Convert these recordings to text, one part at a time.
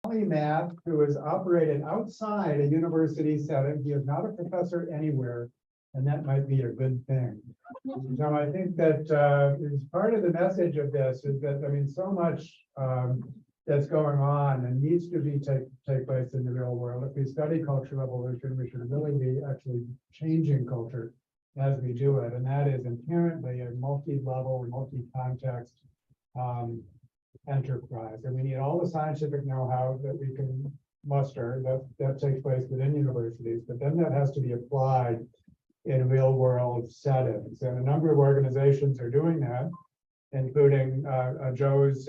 polymath who is operated outside a university setting. He is not a professor anywhere, and that might be a good thing. So I think that is part of the message of this is that, I mean, so much that's going on and needs to be take place in the real world. If we study cultural evolution, we should really be actually changing culture as we do it. And that is inherently a multi-level, multi-context enterprise. And we need all the scientific know-how that we can muster that takes place within universities, but then that has to be applied in real world settings. And a number of organizations are doing that, including Joe's,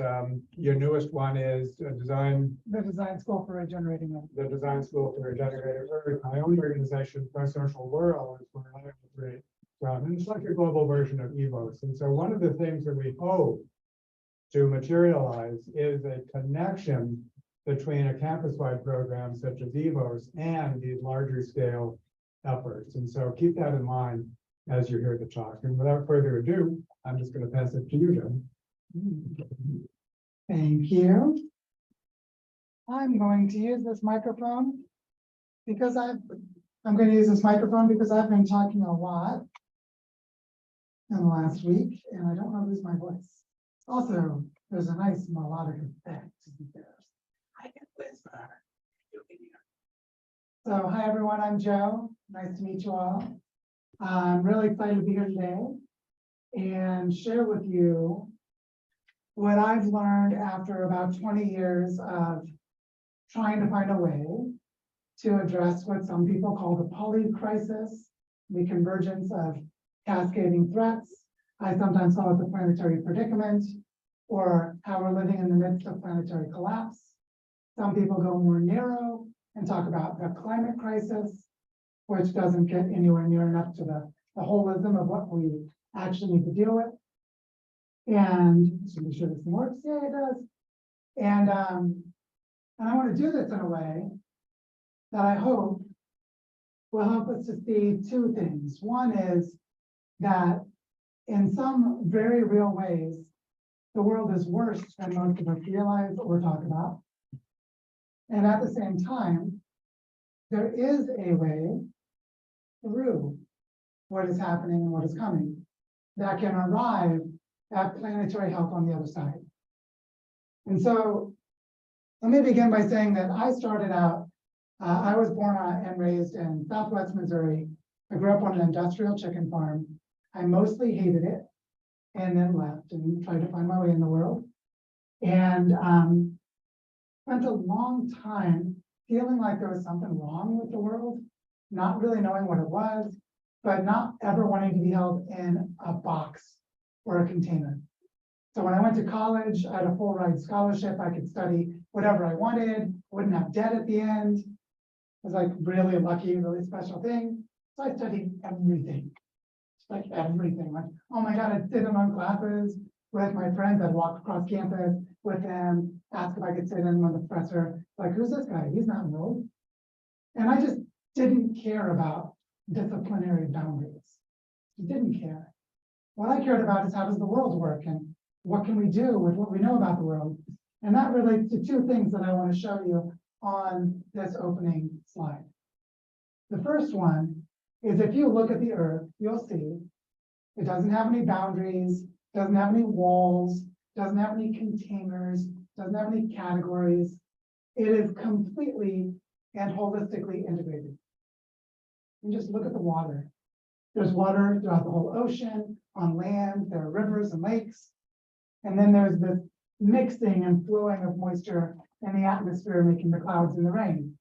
your newest one is The Design School for Regenerating Earth. the Design School for Regenerative Earth. My own organization, Prosocial World, is where I operate from. And it's like a global version of EvoS. And so one of the things that we hope to materialize is a connection between a campus-wide program such as EvoS and these larger scale efforts. And so keep that in mind as you're here to talk. And without further ado, I'm just going to pass it to you, Jen. Thank you. I'm going to use this microphone because I'm going to use this microphone because I've been talking a lot in the last week, and I don't want to lose my voice. Also, there's a nice melodic effect. I can whisper. So, hi everyone, I'm Joe. Nice to meet you all. I'm really excited to be here today and share with you what I've learned after about 20 years of trying to find a way to address what some people call the poly crisis, the convergence of cascading threats. I sometimes call it the planetary predicament, or how we're living in the midst of planetary collapse. Some people go more narrow and talk about the climate crisis, which doesn't get anywhere near enough to the holism of what we actually need to deal with. And so be sure this works. Yeah, it does. And I want to do this in a way that I hope will help us to see two things. One is that in some very real ways, the world is worse than most of us realize or talk about. And at the same time, there is a way through what is happening and what is coming that can arrive at planetary health on the other side. And so let me begin by saying that I started out, I was born and raised in Southwest Missouri. I grew up on an industrial chicken farm. I mostly hated it and then left and tried to find my way in the world. And spent a long time feeling like there was something wrong with the world, not really knowing what it was, but not ever wanting to be held in a box or a container. So when I went to college, I had a full ride scholarship. I could study whatever I wanted, wouldn't have debt at the end. It was like really lucky, really special thing. So I studied everything, like everything. Like, oh my God, I'd sit in on classes with my friends. I'd walk across campus with them, ask if I could sit in with the professor. Like, who's this guy? He's not enrolled. And I just didn't care about disciplinary boundaries. Didn't care. What I cared about is how does the world work and what can we do with what we know about the world? And that relates to two things that I want to show you on this opening slide. The first one is if you look at the Earth, you'll see it doesn't have any boundaries, doesn't have any walls, doesn't have any containers, doesn't have any categories. It is completely and holistically integrated. And just look at the water. There's water throughout the whole ocean, on land, there are rivers and lakes. And then there's this mixing and flowing of moisture in the atmosphere, making the clouds and the rain.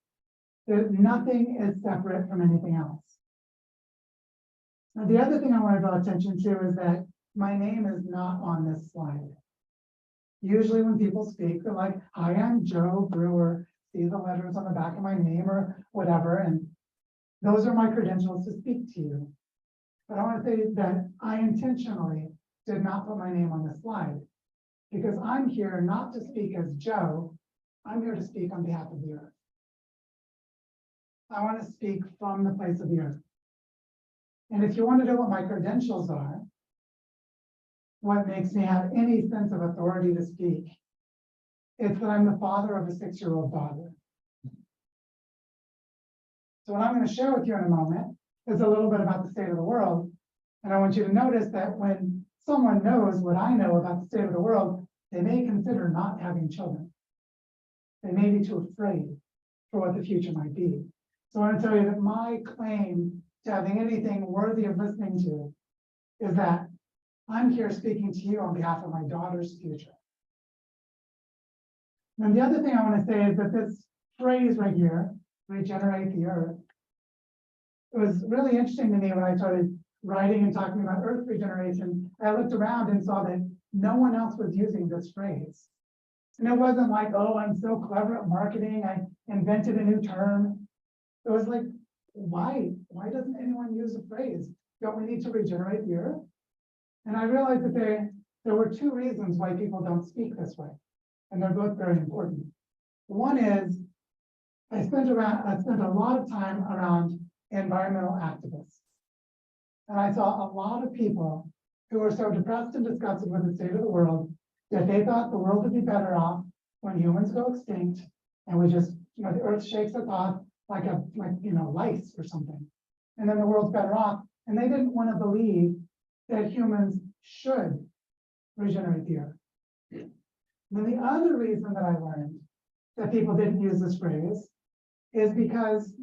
Nothing is separate from anything else. Now, the other thing I want to draw attention to is that my name is not on this slide. Usually when people speak, they're like, hi, I'm Joe Brewer. See the letters on the back of my name or whatever. And those are my credentials to speak to you. But I want to say that I intentionally did not put my name on this slide because I'm here not to speak as Joe. I'm here to speak on behalf of the Earth. I want to speak from the place of the Earth. And if you want to know what my credentials are, what makes me have any sense of authority to speak, It's that I'm the father of a 6-year-old daughter. So what I'm going to share with you in a moment is a little bit about the state of the world. And I want you to notice that when someone knows what I know about the state of the world, they may consider not having children. They may be too afraid for what the future might be. So I want to tell you that my claim to having anything worthy of listening to is that I'm here speaking to you on behalf of my daughter's future. And the other thing I want to say is that this phrase right here, regenerate the earth, it was really interesting to me when I started writing and talking about earth regeneration. I looked around and saw that no one else was using this phrase. And it wasn't like, oh, I'm so clever at marketing, I invented a new term. It was like, why? Why doesn't anyone use the phrase? Don't we need to regenerate the earth? And I realized that there were two reasons why people don't speak this way. And they're both very important. One is, I spent a lot of time around environmental activists. And I saw a lot of people who were so depressed and disgusted with the state of the world that they thought the world would be better off when humans go extinct and we just, the earth shakes us off like lice or something. And then the world's better off. And they didn't want to believe that humans should regenerate the earth. And then the other reason that I learned that people didn't use this phrase is because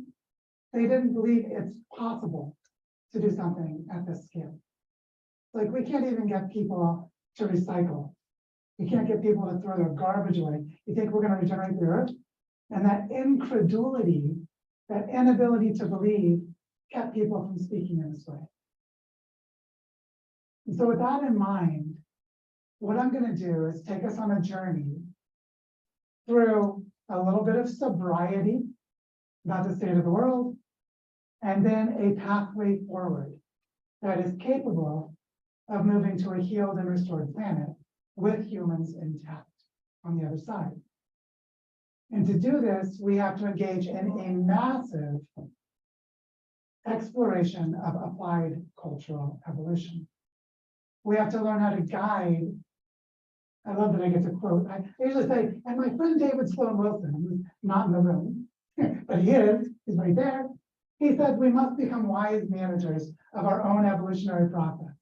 they didn't believe it's possible to do something at this scale. Like, we can't even get people to recycle. We can't get people to throw their garbage away. You think we're going to regenerate the earth? And that incredulity, that inability to believe, kept people from speaking in this way. And so with that in mind, what I'm going to do is take us on a journey through a little bit of sobriety about the state of the world, and then a pathway forward that is capable of moving to a healed and restored planet with humans intact on the other side. And to do this, we have to engage in a massive exploration of applied cultural evolution. We have to learn how to guide. I love that I get to quote. I usually say, and my friend David Sloan Wilson, who's not in the room, but he is, he's right there. He said, we must become wise managers of our own evolutionary process.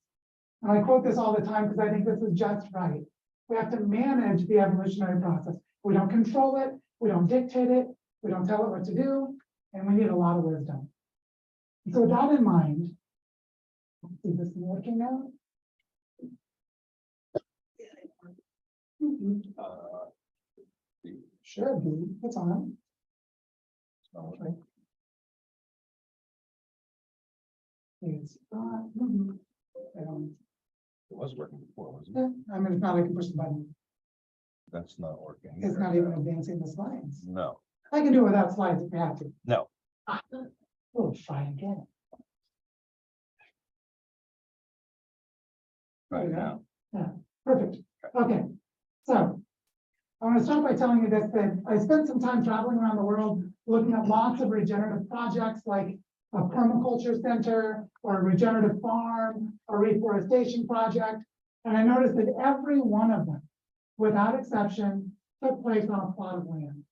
And I quote this all the time because I think this is just right. We have to manage the evolutionary process. We don't control it, we don't dictate it, we don't tell it what to do, and we need a lot of wisdom. So with that in mind, is this working now? Should be. It's on. Okay. It's not. It was working before, wasn't it? Yeah, I mean, it's not like I can push the button. That's not working. It's not even advancing the slides. No, I can do it without slides if we have to. no. We'll try again. Right now. Yeah, perfect. Okay, so I want to start by telling you this, that I spent some time traveling around the world looking at lots of regenerative projects like a permaculture center or a regenerative farm, a reforestation project. And I noticed that every one of them, without exception, took place on a plot of land,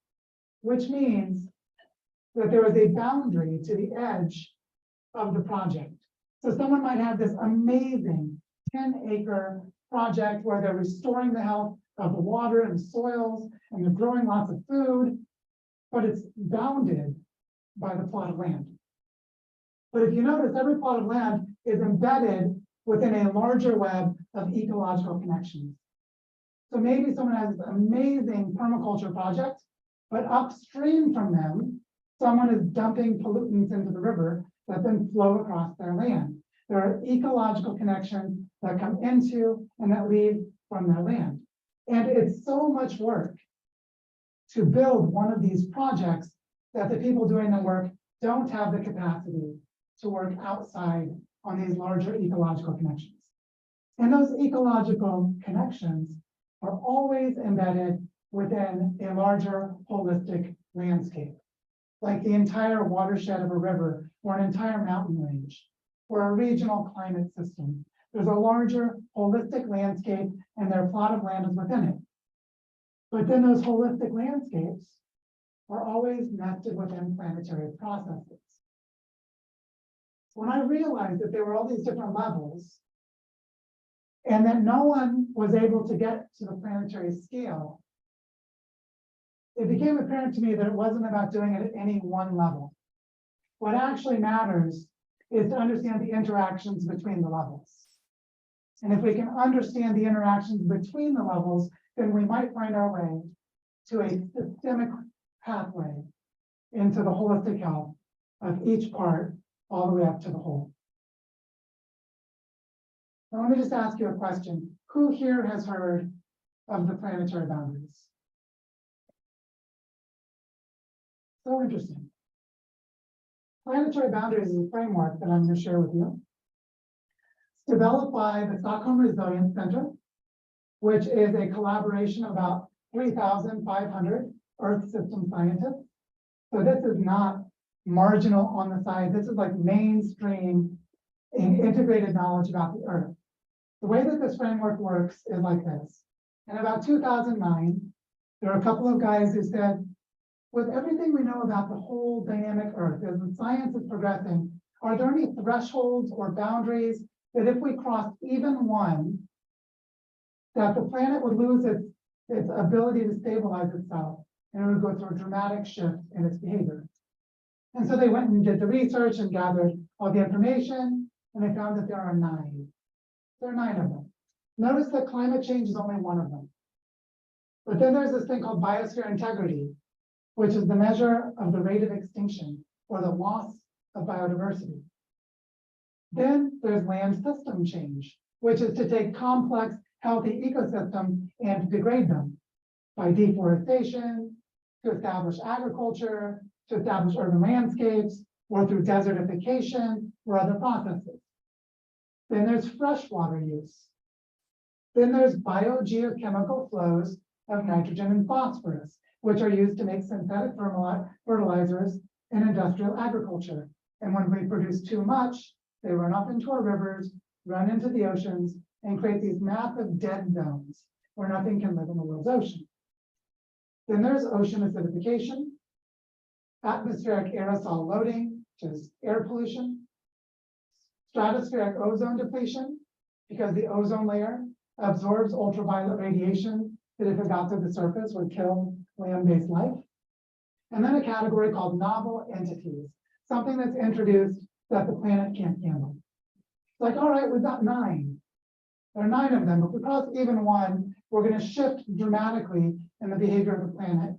which means that there was a boundary to the edge of the project. So someone might have this amazing 10-acre project where they're restoring the health of the water and the soils, and they're growing lots of food, but it's bounded by the plot of land. But if you notice, every plot of land is embedded within a larger web of ecological connections. So maybe someone has this amazing permaculture project, but upstream from them, someone is dumping pollutants into the river that then flow across their land. There are ecological connections that come into and that leave from their land. And it's so much work to build one of these projects that the people doing the work don't have the capacity to work outside on these larger ecological connections. And those ecological connections are always embedded within a larger holistic landscape, like the entire watershed of a river or an entire mountain range or a regional climate system. There's a larger holistic landscape and their plot of land is within it. But then those holistic landscapes are always nested within planetary processes. When I realized that there were all these different levels, and that no one was able to get to the planetary scale, it became apparent to me that it wasn't about doing it at any one level. What actually matters is to understand the interactions between the levels. And if we can understand the interactions between the levels, then we might find our way to a systemic pathway into the holistic health of each part all the way up to the whole. Now, let me just ask you a question. Who here has heard of the planetary boundaries? So interesting. Planetary boundaries is a framework that I'm going to share with you. It's developed by the Stockholm Resilience Center, which is a collaboration of about 3,500 Earth system scientists. So this is not marginal on the side. This is like mainstream and integrated knowledge about the Earth. The way that this framework works is like this. In about 2009, there are a couple of guys who said, with everything we know about the whole dynamic Earth, as the science is progressing, are there any thresholds or boundaries that if we crossed even one, that the planet would lose its ability to stabilize itself and it would go through a dramatic shift in its behavior? And so they went and did the research and gathered all the information, and they found that there are 9. There are 9 of them. Notice that climate change is only one of them. But then there's this thing called biosphere integrity, which is the measure of the rate of extinction or the loss of biodiversity. Then there's land system change, which is to take complex, healthy ecosystems and degrade them by deforestation, to establish agriculture, to establish urban landscapes, or through desertification or other processes. Then there's freshwater use. Then there's biogeochemical flows of nitrogen and phosphorus, which are used to make synthetic fertilizers in industrial agriculture. And when we produce too much, they run off into our rivers, run into the oceans, and create these massive dead zones where nothing can live in the world's ocean. Then there's ocean acidification, atmospheric aerosol loading, which is air pollution, stratospheric ozone depletion, because the ozone layer absorbs ultraviolet radiation that if it got to the surface would kill land-based life. And then a category called novel entities, something that's introduced that the planet can't handle. It's like, all right, we've got 9. There are 9 of them. If we cross even one, we're going to shift dramatically in the behavior of the planet,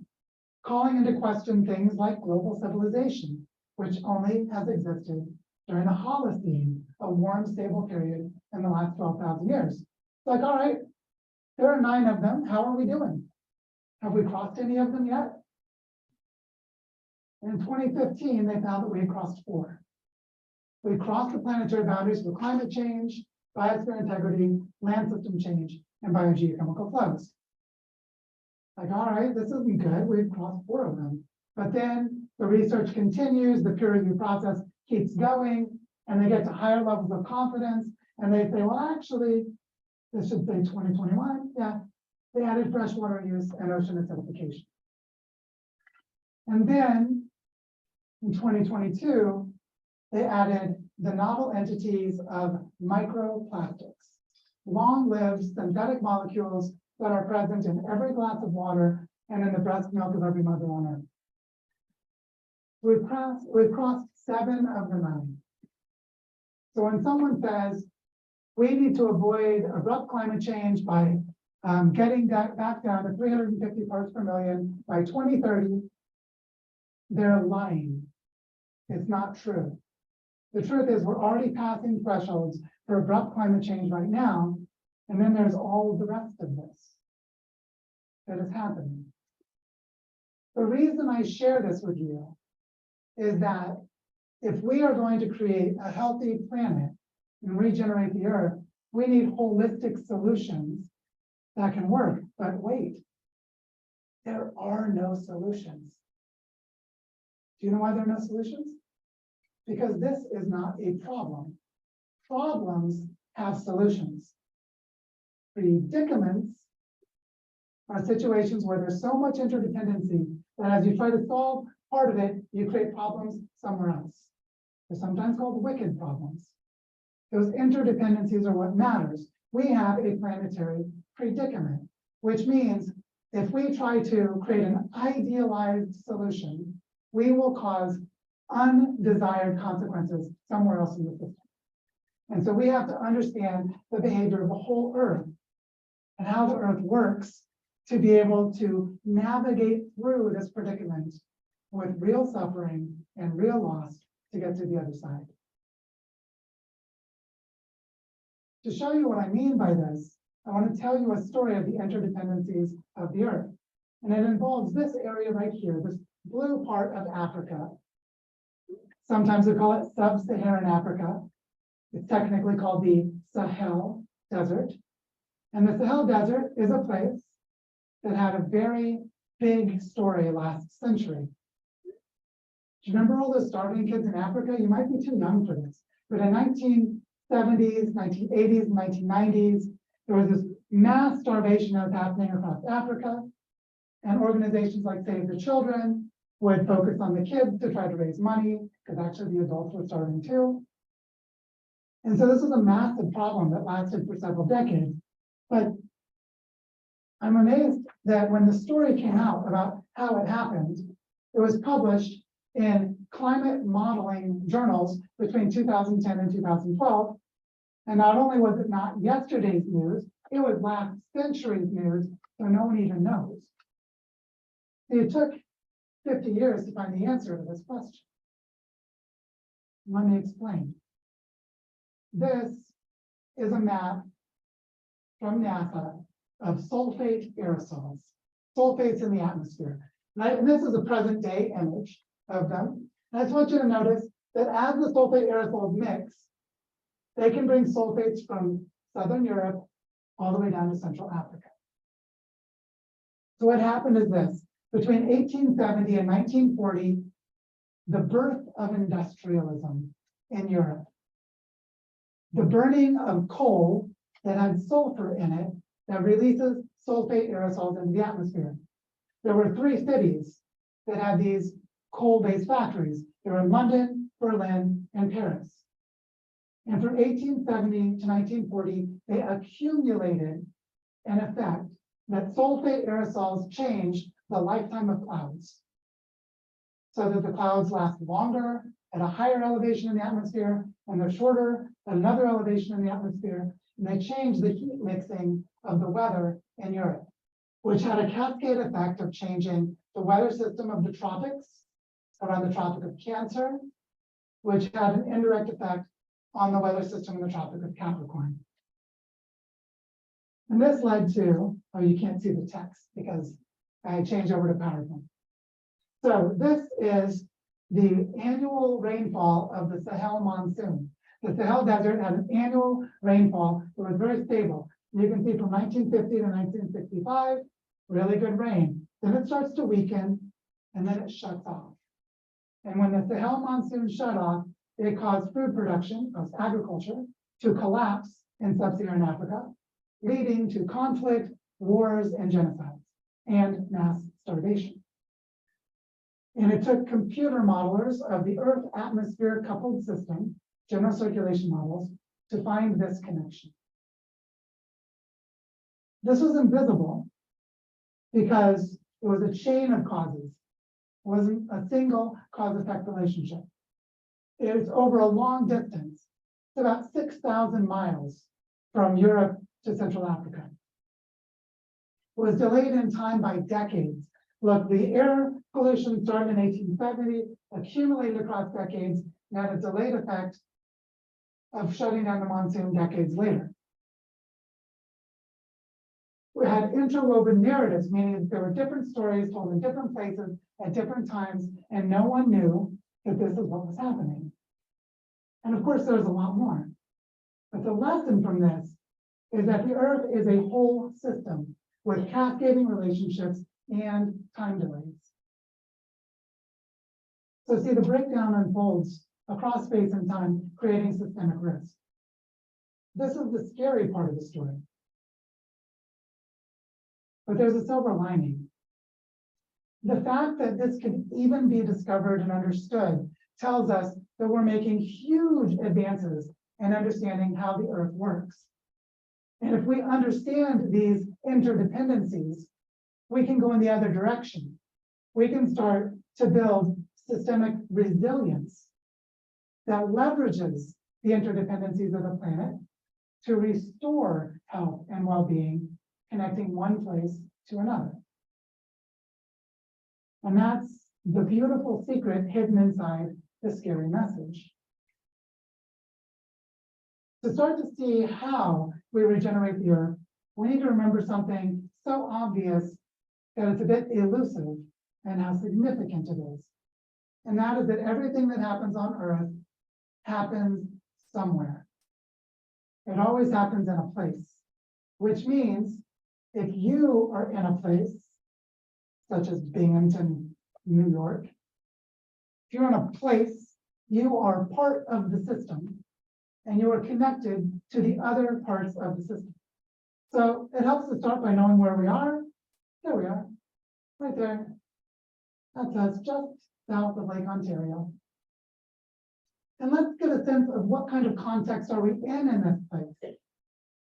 calling into question things like global civilization, which only has existed during the Holocene, a warm, stable period in the last 12,000 years. It's like, all right, there are 9 of them. How are we doing? Have we crossed any of them yet? In 2015, they found that we had crossed 4. We crossed the planetary boundaries for climate change, biosphere integrity, land system change, and biogeochemical flows. Like, all right, this isn't good. We've crossed 4 of them. But then the research continues, the peer review process keeps going, and they get to higher levels of confidence, and they say, well, actually, this should say 2021. Yeah, they added freshwater use and ocean acidification. And then in 2022, they added the novel entities of microplastics, long-lived synthetic molecules that are present in every glass of water and in the breast milk of every mother on Earth. We've crossed 7 of the 9. So when someone says, we need to avoid abrupt climate change by getting back down to 350 parts per million by 2030, they're lying. It's not true. The truth is we're already passing thresholds for abrupt climate change right now, and then there's all of the rest of this that is happening. The reason I share this with you is that if we are going to create a healthy planet and regenerate the Earth, we need holistic solutions that can work. But wait, there are no solutions. Do you know why there are no solutions? Because this is not a problem. Problems have solutions. Predicaments are situations where there's so much interdependency that as you try to solve part of it, you create problems somewhere else. They're sometimes called wicked problems. Those interdependencies are what matters. We have a planetary predicament, which means if we try to create an idealized solution, we will cause undesired consequences somewhere else in the system. And so we have to understand the behavior of the whole Earth and how the Earth works to be able to navigate through this predicament with real suffering and real loss to get to the other side. To show you what I mean by this, I want to tell you a story of the interdependencies of the Earth. And it involves this area right here, this blue part of Africa. Sometimes we call it sub-Saharan Africa. It's technically called the Sahel Desert. And the Sahel Desert is a place that had a very big story last century. Do you remember all those starving kids in Africa? You might be too young for this, but in 1970s, 1980s, 1990s, there was this mass starvation that was happening across Africa, and organizations like Save the Children would focus on the kids to try to raise money, because actually the adults were starving too. And so this was a massive problem that lasted for several decades. But I'm amazed that when the story came out about how it happened, it was published in climate modeling journals between 2010 and 2012. And not only was it not yesterday's news, it was last century's news, so no one even knows. It took 50 years to find the answer to this question. Let me explain. This is a map from NASA of sulfate aerosols, sulfates in the atmosphere. And this is a present day image of them. And I just want you to notice that as the sulfate aerosols mix, they can bring sulfates from Southern Europe all the way down to Central Africa. So what happened is this: between 1870 and 1940, the birth of industrialism in Europe. The burning of coal that had sulfur in it that releases sulfate aerosols into the atmosphere. There were 3 cities that had these coal-based factories. They were in London, Berlin, and Paris. And from 1870 to 1940, they accumulated an effect that sulfate aerosols changed the lifetime of clouds, so that the clouds last longer at a higher elevation in the atmosphere, and they're shorter at another elevation in the atmosphere. And they changed the heat mixing of the weather in Europe, which had a cascade effect of changing the weather system of the tropics around the Tropic of Cancer, which had an indirect effect on the weather system in the Tropic of Capricorn. And this led to, oh, you can't see the text because I changed over to PowerPoint. So this is the annual rainfall of the Sahel monsoon. The Sahel Desert had an annual rainfall that was very stable. You can see from 1950 to 1965, really good rain. Then it starts to weaken, and then it shuts off. And when the Sahel monsoon shut off, it caused food production, caused agriculture to collapse in sub-Saharan Africa, leading to conflict, wars, and genocides, and mass starvation. And it took computer modelers of the Earth atmosphere coupled system, general circulation models, to find this connection. This was invisible because it was a chain of causes. It wasn't a single cause-effect relationship. It was over a long distance. It's about 6,000 miles from Europe to Central Africa. It was delayed in time by decades. Look, the air pollution started in 1870, accumulated across decades, and had a delayed effect of shutting down the monsoon decades later. We had interwoven narratives, meaning there were different stories told in different places at different times, and no one knew that this is what was happening. And of course, there's a lot more. But the lesson from this is that the Earth is a whole system with cascading relationships and time delays. So see, the breakdown unfolds across space and time, creating systemic risk. This is the scary part of the story. But there's a silver lining. The fact that this can even be discovered and understood tells us that we're making huge advances in understanding how the Earth works. And if we understand these interdependencies, we can go in the other direction. We can start to build systemic resilience that leverages the interdependencies of the planet to restore health and well-being, connecting one place to another. And that's the beautiful secret hidden inside the scary message. To start to see how we regenerate the Earth, we need to remember something so obvious that it's a bit elusive and how significant it is. And that is that everything that happens on Earth happens somewhere. It always happens in a place, which means if you are in a place, such as Binghamton, New York, if you're in a place, you are part of the system and you are connected to the other parts of the system. So it helps to start by knowing where we are. There we are, right there. That's us, just south of Lake Ontario. And let's get a sense of what kind of context are we in this place.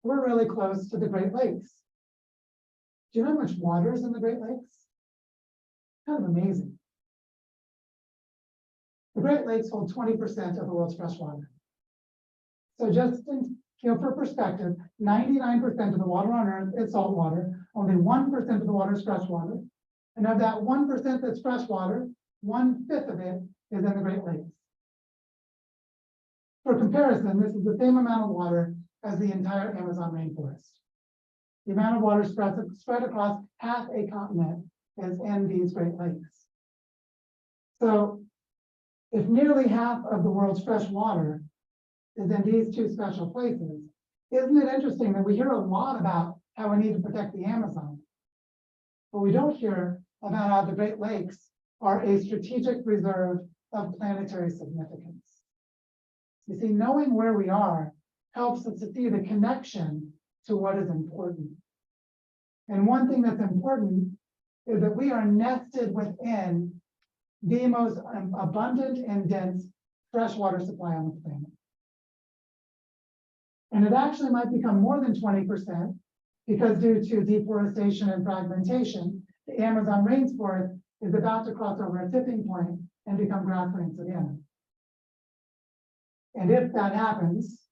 We're really close to the Great Lakes. Do you know how much water is in the Great Lakes? Kind of amazing. The Great Lakes hold 20% of the world's fresh water. So just for perspective, 99% of the water on Earth is salt water. Only 1% of the water is fresh water. And of that 1% that's fresh water, 1/5 of it is in the Great Lakes. For comparison, this is the same amount of water as the entire Amazon rainforest. The amount of water spread across half a continent is in these Great Lakes. So if nearly half of the world's fresh water is in these two special places, isn't it interesting that we hear a lot about how we need to protect the Amazon, but we don't hear about how the Great Lakes are a strategic reserve of planetary significance. You see, knowing where we are helps us to see the connection to what is important. And one thing that's important is that we are nested within the most abundant and dense freshwater supply on the planet. And it actually might become more than 20% because due to deforestation and fragmentation, the Amazon rainforest is about to cross over a tipping point and become grasslands again. And if that happens,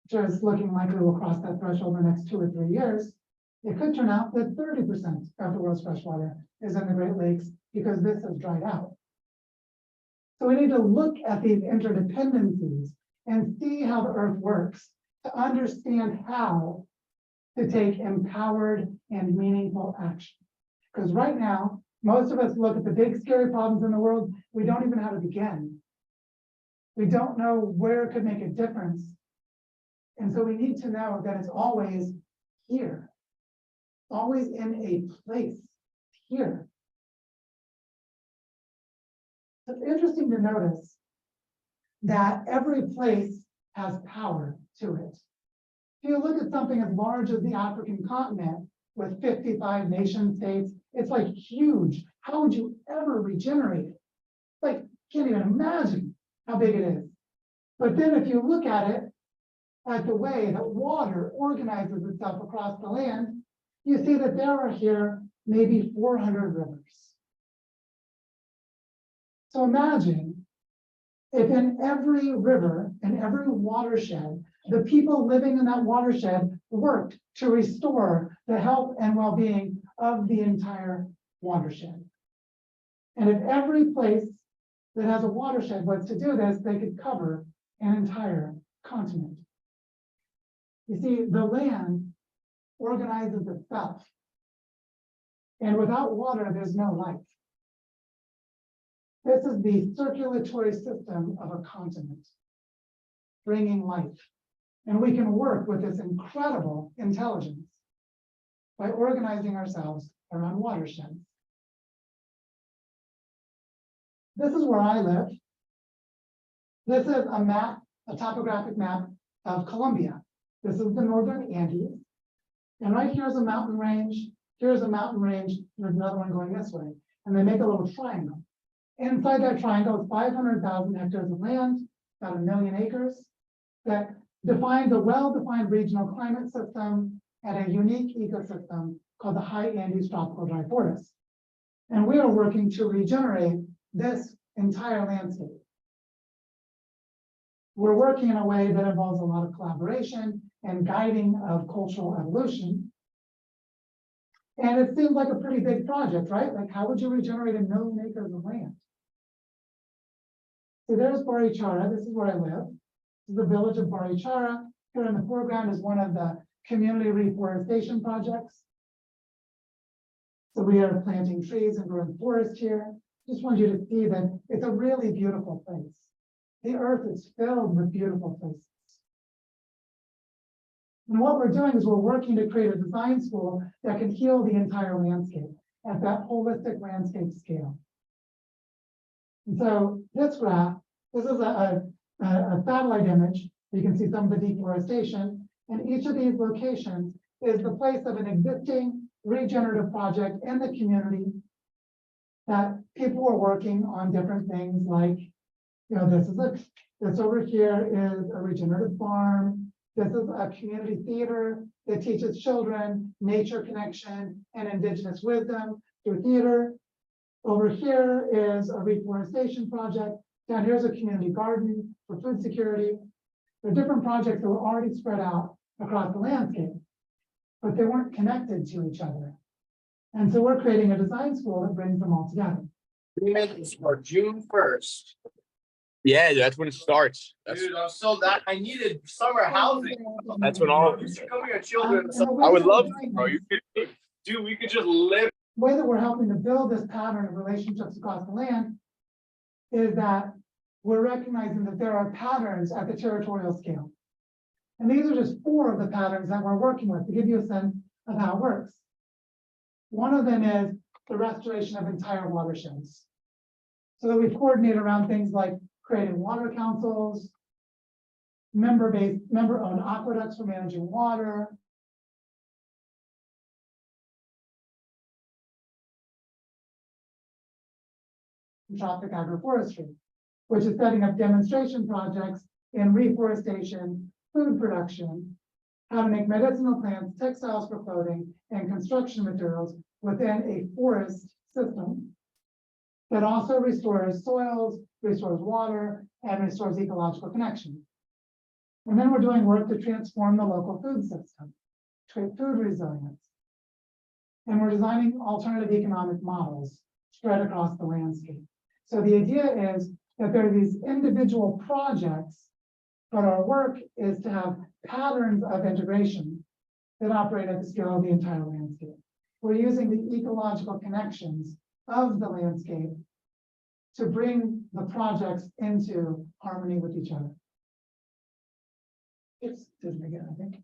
which is looking likely will cross that threshold in the next 2 or 3 years, it could turn out that 30% of the world's freshwater is in the Great Lakes because this has dried out. So we need to look at these interdependencies and see how the Earth works to understand how to take empowered and meaningful action. Because right now, most of us look at the big scary problems in the world, we don't even know how to begin. We don't know where it could make a difference. And so we need to know that it's always here, always in a place here. It's interesting to notice that every place has power to it. If you look at something as large as the African continent with 55 nation states, it's like huge. How would you ever regenerate it? Like, can't even imagine how big it is. But then if you look at it, at the way that water organizes itself across the land, you see that there are here maybe 400 rivers. So imagine if in every river, in every watershed, the people living in that watershed worked to restore the health and well-being of the entire watershed. And if every place that has a watershed was to do this, they could cover an entire continent. You see, the land organizes itself. And without water, there's no life. This is the circulatory system of a continent, bringing life. And we can work with this incredible intelligence by organizing ourselves around watersheds. This is where I live. This is a map, a topographic map of Colombia. This is the northern Andes. And right here is a mountain range. here's a mountain range, there's another one going this way. And they make a little triangle. Inside that triangle is 500,000 hectares of land, about 1 million acres, that defines a well-defined regional climate system and a unique ecosystem called the High Andes Tropical Dry Forest. And we are working to regenerate this entire landscape. We're working in a way that involves a lot of collaboration and guiding of cultural evolution. And it seems like a pretty big project, right? Like, how would you regenerate 1 million acres of land? So there's Barichara. This is where I live. This is the village of Barichara. Here in the foreground is one of the community reforestation projects. So we are planting trees and growing forest here. Just want you to see that it's a really beautiful place. The earth is filled with beautiful places. And what we're doing is we're working to create a design school that can heal the entire landscape at that holistic landscape scale. And so this graph, this is a satellite image. You can see some of the deforestation. And each of these locations is the place of an existing regenerative project in the community that people are working on different things like, you know, this over here is a regenerative farm. This is a community theater that teaches children nature connection and indigenous wisdom through theater. Over here is a reforestation project. Down here is a community garden for food security. There are different projects that were already spread out across the landscape, but they weren't connected to each other. And so we're creating a design school that brings them all together. Agreement for June 1st. Yeah, that's when it starts. That's, Dude, I'm so that I needed summer housing. that's when all. You should come here, children. And the way I would that we're love doing to, bro. this- You could. Dude, we could just live. The way that we're helping to build this pattern of relationships across the land is that we're recognizing that there are patterns at the territorial scale. And these are just 4 of the patterns that we're working with to give you a sense of how it works. One of them is the restoration of entire watersheds. So that we coordinate around things like creating water councils, member-owned aqueducts for managing water, tropic agroforestry, which is setting up demonstration projects in reforestation, food production, how to make medicinal plants, textiles for clothing, and construction materials within a forest system that also restores soils, restores water, and restores ecological connection. And then we're doing work to transform the local food system, create food resilience. And we're designing alternative economic models spread across the landscape. So the idea is that there are these individual projects, but our work is to have patterns of integration that operate at the scale of the entire landscape. We're using the ecological connections of the landscape to bring the projects into harmony with each other. It's didn't again, I think.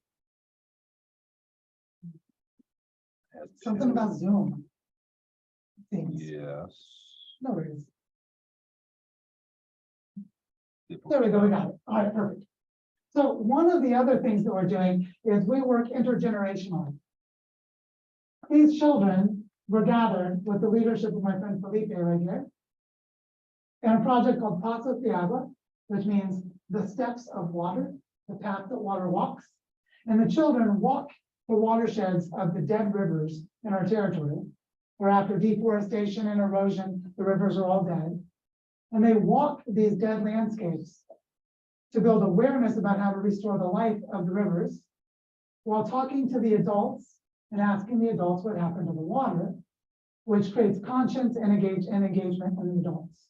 Something about Zoom. Things. Yes. No, it is. There we go, we got it. All right, perfect. So one of the other things that we're doing is we work intergenerationally. These children were gathered with the leadership of my friend Felipe right here in a project called Prosocial, which means the steps of water, the path that water walks. And the children walk the watersheds of the dead rivers in our territory, where after deforestation and erosion, the rivers are all dead. And they walk these dead landscapes to build awareness about how to restore the life of the rivers, while talking to the adults and asking the adults what happened to the water, which creates conscience and engagement in the adults.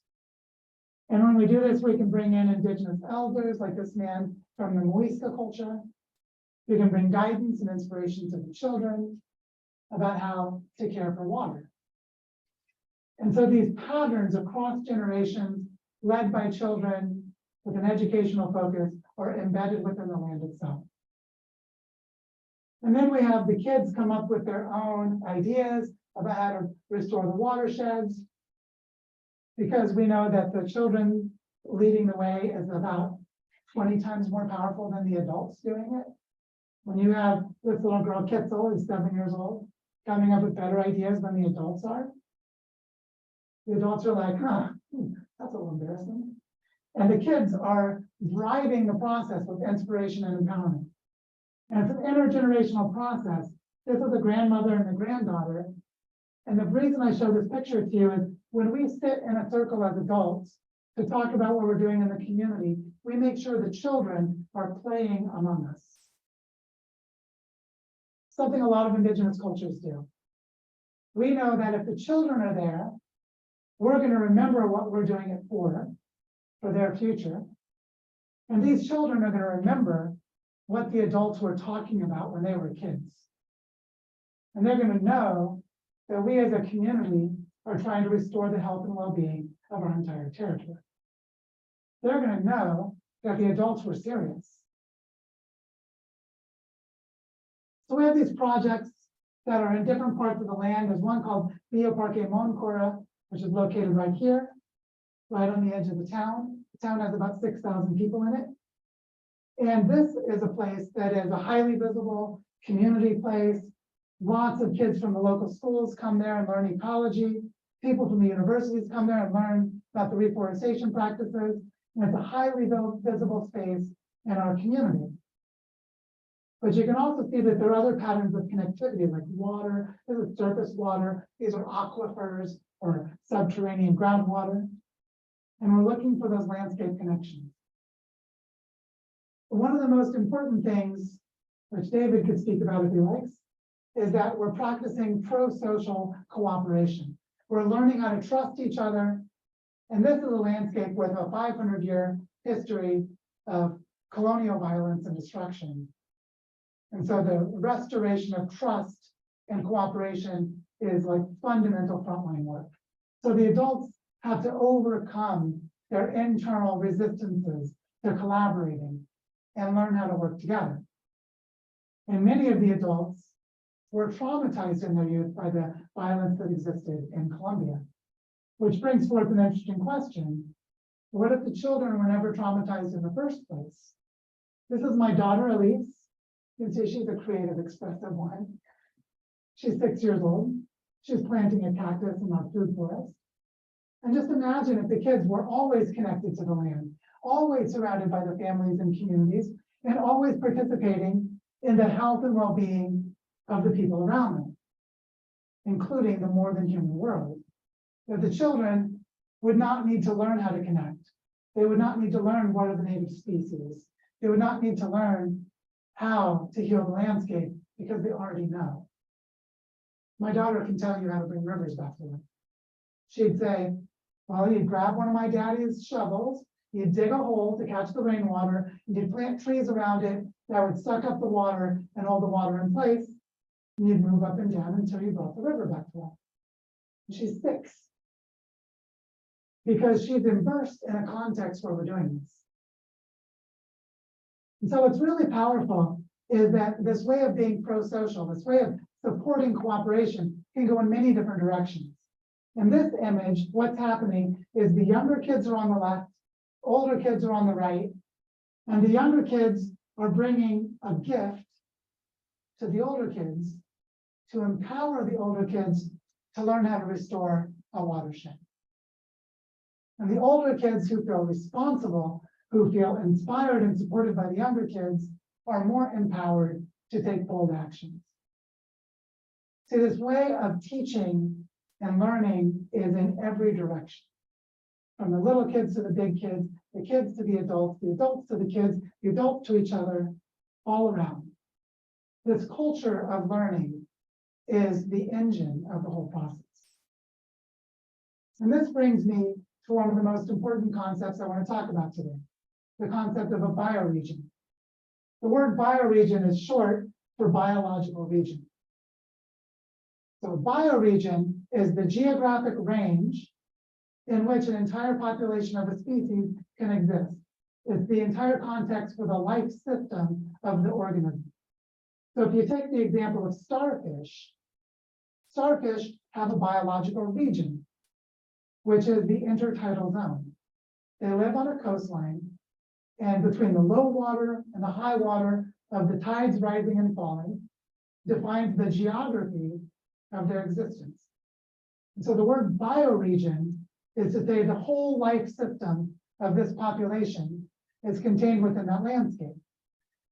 And when we do this, we can bring in indigenous elders like this man from the Muisca culture. We can bring guidance and inspiration to the children about how to care for water. And so these patterns across generations, led by children with an educational focus, are embedded within the land itself. And then we have the kids come up with their own ideas about how to restore the watersheds, because we know that the children leading the way is about 20 times more powerful than the adults doing it. When you have this little girl, Kitzel, who's 7 years old, coming up with better ideas than the adults are. The adults are like, that's a little embarrassing. And the kids are driving the process with inspiration and empowerment. And it's an intergenerational process. This is the grandmother and the granddaughter. And the reason I show this picture to you is when we sit in a circle as adults to talk about what we're doing in the community, we make sure the children are playing among us. Something a lot of indigenous cultures do. We know that if the children are there, we're going to remember what we're doing it for their future. And these children are going to remember what the adults were talking about when they were kids. And they're going to know that we as a community are trying to restore the health and well-being of our entire territory. They're going to know that the adults were serious. So we have these projects that are in different parts of the land. There's one called Bioparque Moncora, which is located right here, right on the edge of the town. The town has about 6,000 people in it. And this is a place that is a highly visible community place. Lots of kids from the local schools come there and learn ecology. People from the universities come there and learn about the reforestation practices. And it's a highly visible space in our community. But you can also see that there are other patterns of connectivity, like water. This is surface water. These are aquifers or subterranean groundwater. And we're looking for those landscape connections. One of the most important things, which David could speak about if he likes, is that we're practicing prosocial cooperation. We're learning how to trust each other. And this is a landscape with a 500-year history of colonial violence and destruction. And so the restoration of trust and cooperation is like fundamental frontline work. So the adults have to overcome their internal resistances to collaborating and learn how to work together. And many of the adults were traumatized in their youth by the violence that existed in Colombia, which brings forth an interesting question. What if the children were never traumatized in the first place? This is my daughter, Elise. You can see she's a creative, expressive one. She's 6 years old. She's planting a cactus in our food forest. And just imagine if the kids were always connected to the land, always surrounded by their families and communities, and always participating in the health and well-being of the people around them, including the more than human world. That the children would not need to learn how to connect. They would not need to learn what are the native species. They would not need to learn how to heal the landscape because they already know. My daughter can tell you how to bring rivers back to life. She'd say, well, you'd grab one of my daddy's shovels, you'd dig a hole to catch the rainwater, and you'd plant trees around it that would suck up the water and hold the water in place. And you'd move up and down until you brought the river back to life. And she's 6. Because she's immersed in a context where we're doing this. And so what's really powerful is that this way of being pro-social, this way of supporting cooperation can go in many different directions. In this image, what's happening is the younger kids are on the left, older kids are on the right, and the younger kids are bringing a gift to the older kids to empower the older kids to learn how to restore a watershed. And the older kids who feel responsible, who feel inspired and supported by the younger kids, are more empowered to take bold actions. See, this way of teaching and learning is in every direction. From the little kids to the big kids, the kids to the adults to the kids, the adults to each other, all around. This culture of learning is the engine of the whole process. And this brings me to one of the most important concepts I want to talk about today, the concept of a bioregion. The word bioregion is short for biological region. So a bioregion is the geographic range in which an entire population of a species can exist. It's the entire context for the life system of the organism. So if you take the example of starfish, starfish have a biological region, which is the intertidal zone. They live on a coastline, and between the low water and the high water of the tides rising and falling defines the geography of their existence. And so the word bioregion is to say the whole life system of this population is contained within that landscape.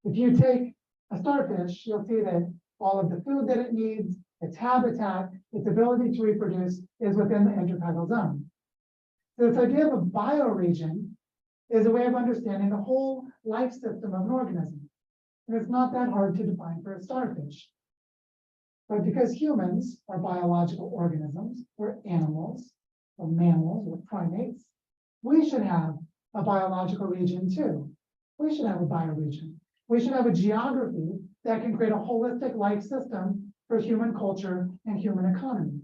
If you take a starfish, you'll see that all of the food that it needs, its habitat, its ability to reproduce is within the intertidal zone. So this idea of a bioregion is a way of understanding the whole life system of an organism. And it's not that hard to define for a starfish. But because humans are biological organisms, we're animals, or mammals, or primates, we should have a biological region too. We should have a bioregion. We should have a geography that can create a holistic life system for human culture and human economy.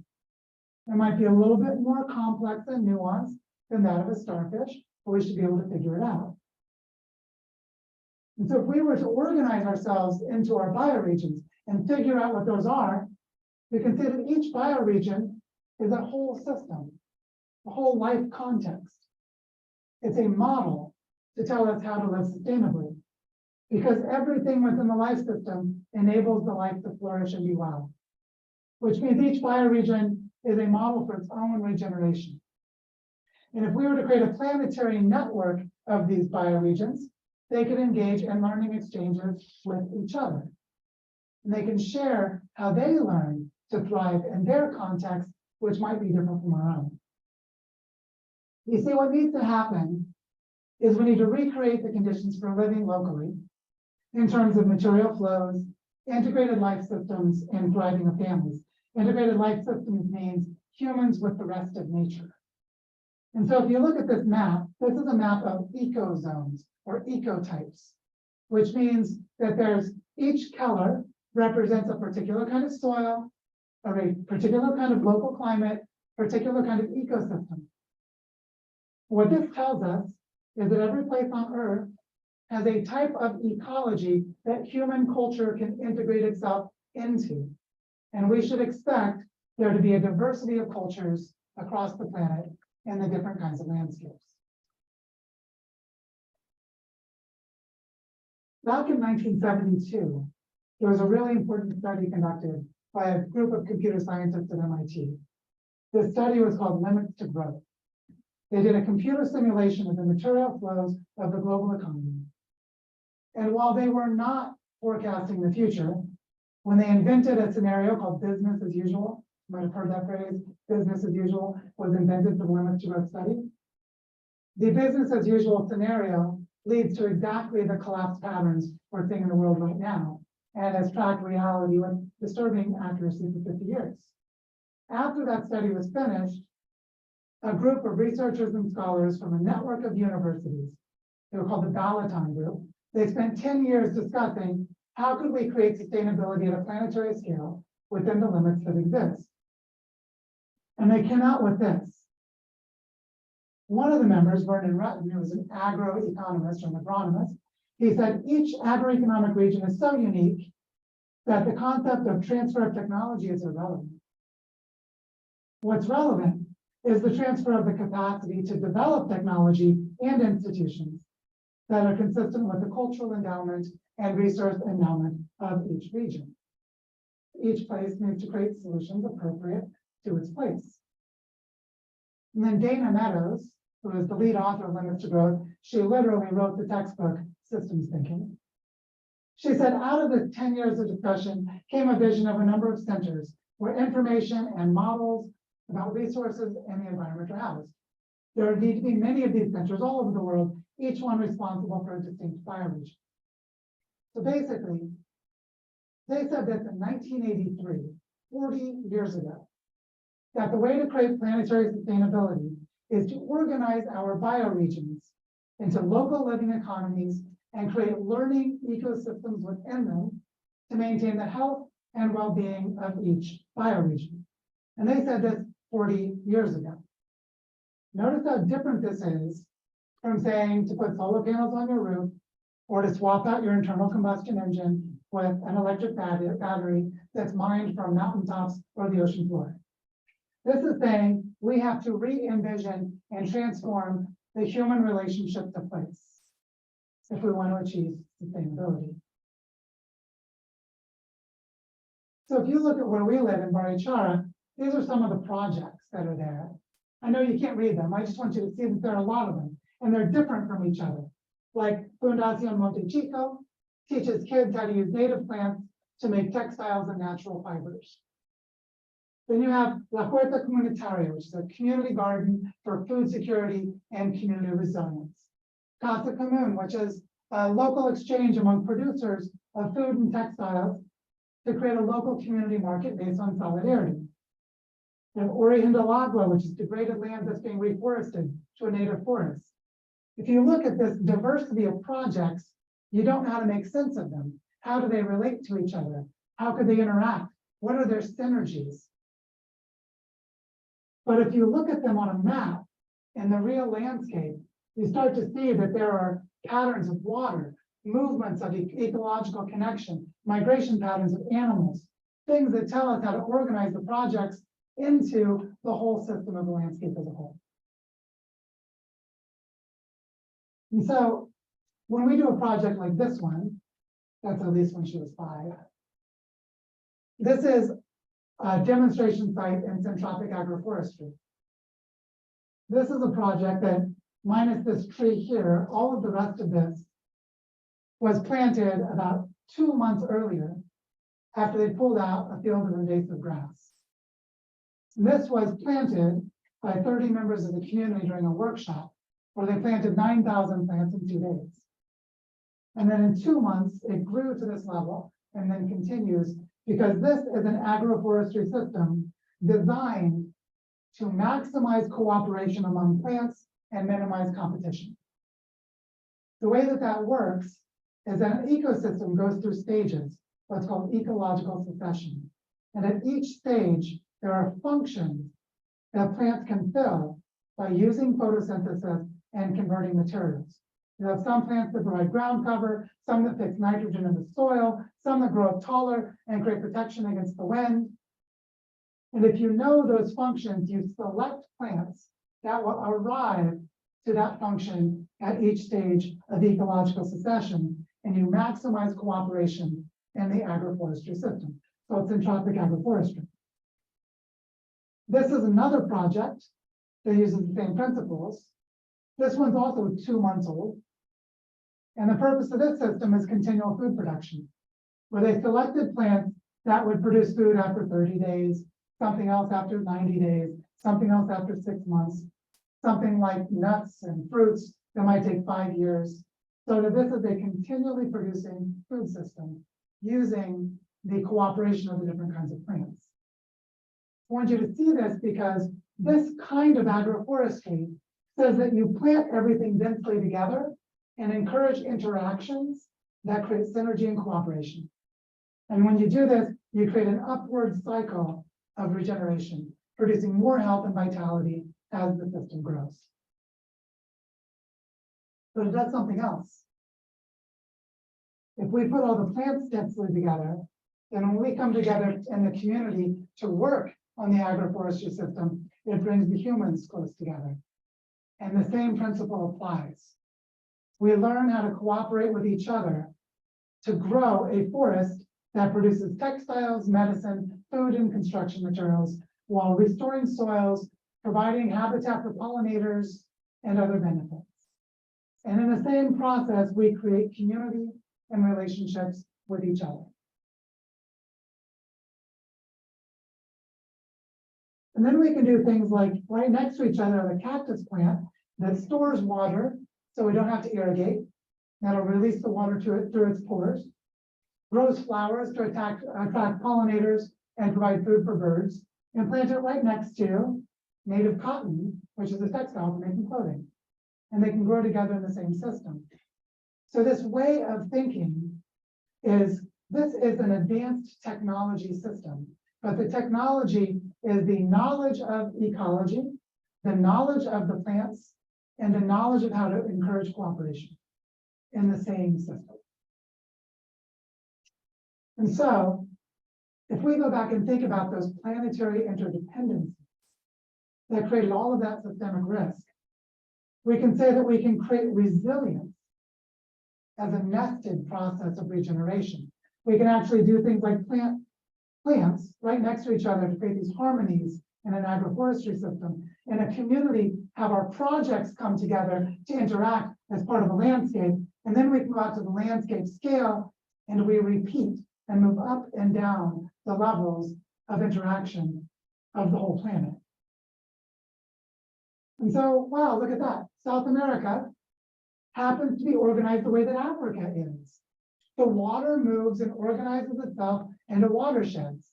It might be a little bit more complex and nuanced than that of a starfish, but we should be able to figure it out. And so if we were to organize ourselves into our bioregions and figure out what those are, we can see that each bioregion is a whole system, a whole life context. It's a model to tell us how to live sustainably, because everything within the life system enables the life to flourish and be well, which means each bioregion is a model for its own regeneration. And if we were to create a planetary network of these bioregions, they could engage in learning exchanges with each other. And they can share how they learn to thrive in their context, which might be different from our own. You see, what needs to happen is we need to recreate the conditions for living locally in terms of material flows, integrated life systems, and thriving of families. Integrated life systems means humans with the rest of nature. And so if you look at this map, this is a map of ecozones or ecotypes, which means that there's each color represents a particular kind of soil, or a particular kind of local climate, particular kind of ecosystem. What this tells us is that every place on Earth has a type of ecology that human culture can integrate itself into. And we should expect there to be a diversity of cultures across the planet in the different kinds of landscapes. Back in 1972, there was a really important study conducted by a group of computer scientists at MIT. This study was called Limits to Growth. They did a computer simulation of the material flows of the global economy. And while they were not forecasting the future, when they invented a scenario called business as usual, you might have heard that phrase, business as usual was invented for the Limits to Growth study. The business as usual scenario leads to exactly the collapse patterns we're seeing in the world right now, and has tracked reality with disturbing accuracy for 50 years. After that study was finished, a group of researchers and scholars from a network of universities, they were called the Balaton Group, they spent 10 years discussing how could we create sustainability at a planetary scale within the limits that exist. And they came out with this. One of the members, Vernon Rutten, who was an agroeconomist or an agronomist, he said each agroeconomic region is so unique that the concept of transfer of technology is irrelevant. What's relevant is the transfer of the capacity to develop technology and institutions that are consistent with the cultural endowment and resource endowment of each region. Each place needs to create solutions appropriate to its place. And then Dana Meadows, who is the lead author of Limits to Growth, she literally wrote the textbook Systems Thinking. She said, out of the 10 years of discussion came a vision of a number of centers where information and models about resources and the environment are housed. There need to be many of these centers all over the world, each one responsible for a distinct bioregion. So basically, they said that in 1983, 40 years ago, that the way to create planetary sustainability is to organize our bioregions into local living economies and create learning ecosystems within them to maintain the health and well-being of each bioregion. And they said this 40 years ago. Notice how different this is from saying to put solar panels on your roof or to swap out your internal combustion engine with an electric battery that's mined from mountaintops or the ocean floor. This is saying we have to re-envision and transform the human relationship to place if we want to achieve sustainability. So if you look at where we live in Barichara, these are some of the projects that are there. I know you can't read them. I just want you to see that there are a lot of them, and they're different from each other. Like Fundación Monte Chico teaches kids how to use native plants to make textiles and natural fibers. Then you have La Huerta Comunitaria, which is a community garden for food security and community resilience. Casa Común, which is a local exchange among producers of food and textiles to create a local community market based on solidarity. And Origen del Agua, which is degraded land that's being reforested to a native forest. If you look at this diversity of projects, you don't know how to make sense of them. How do they relate to each other? How could they interact? What are their synergies? But if you look at them on a map in the real landscape, you start to see that there are patterns of water, movements of ecological connection, migration patterns of animals, things that tell us how to organize the projects into the whole system of the landscape as a whole. And so when we do a project like this one, that's at least when she was 5. This is a demonstration site in syntropic agroforestry. This is a project that, minus this tree here, all of the rest of this was planted about 2 months earlier after they pulled out a field of invasive grass. And this was planted by 30 members of the community during a workshop where they planted 9,000 plants in 2 days. And then in 2 months, it grew to this level and then continues because this is an agroforestry system designed to maximize cooperation among plants and minimize competition. The way that that works is that an ecosystem goes through stages, what's called ecological succession. And at each stage, there are functions that plants can fill by using photosynthesis and converting materials. You have some plants that provide ground cover, some that fix nitrogen in the soil, some that grow up taller and create protection against the wind. And if you know those functions, you select plants that will arrive to that function at each stage of ecological succession, and you maximize cooperation in the agroforestry system. So it's syntropic agroforestry. This is another project that uses the same principles. This one's also 2 months old. And the purpose of this system is continual food production, where they selected plants that would produce food after 30 days, something else after 90 days, something else after 6 months, something like nuts and fruits that might take 5 years. So that this is a continually producing food system using the cooperation of the different kinds of plants. I want you to see this because this kind of agroforestry says that you plant everything densely together and encourage interactions that create synergy and cooperation. And when you do this, you create an upward cycle of regeneration, producing more health and vitality as the system grows. But it does something else. If we put all the plants densely together, then when we come together in the community to work on the agroforestry system, it brings the humans close together. And the same principle applies. We learn how to cooperate with each other to grow a forest that produces textiles, medicine, food, and construction materials while restoring soils, providing habitat for pollinators and other benefits. And in the same process, we create community and relationships with each other. And then we can do things like right next to each other, the cactus plant that stores water so we don't have to irrigate. That'll release the water to it through its pores. Grows flowers to attract pollinators and provide food for birds. And plant it right next to native cotton, which is a textile for making clothing. And they can grow together in the same system. So this way of thinking is, this is an advanced technology system, but the technology is the knowledge of ecology, the knowledge of the plants, and the knowledge of how to encourage cooperation in the same system. And so, if we go back and think about those planetary interdependencies that created all of that systemic risk, we can say that we can create resilience as a nested process of regeneration. We can actually do things like plant plants right next to each other to create these harmonies in an agroforestry system. In a community, have our projects come together to interact as part of a landscape, and then we can go out to the landscape scale and we repeat and move up and down the levels of interaction of the whole planet. And so, wow, look at that. South America happens to be organized the way that Africa is. The water moves and organizes itself into watersheds.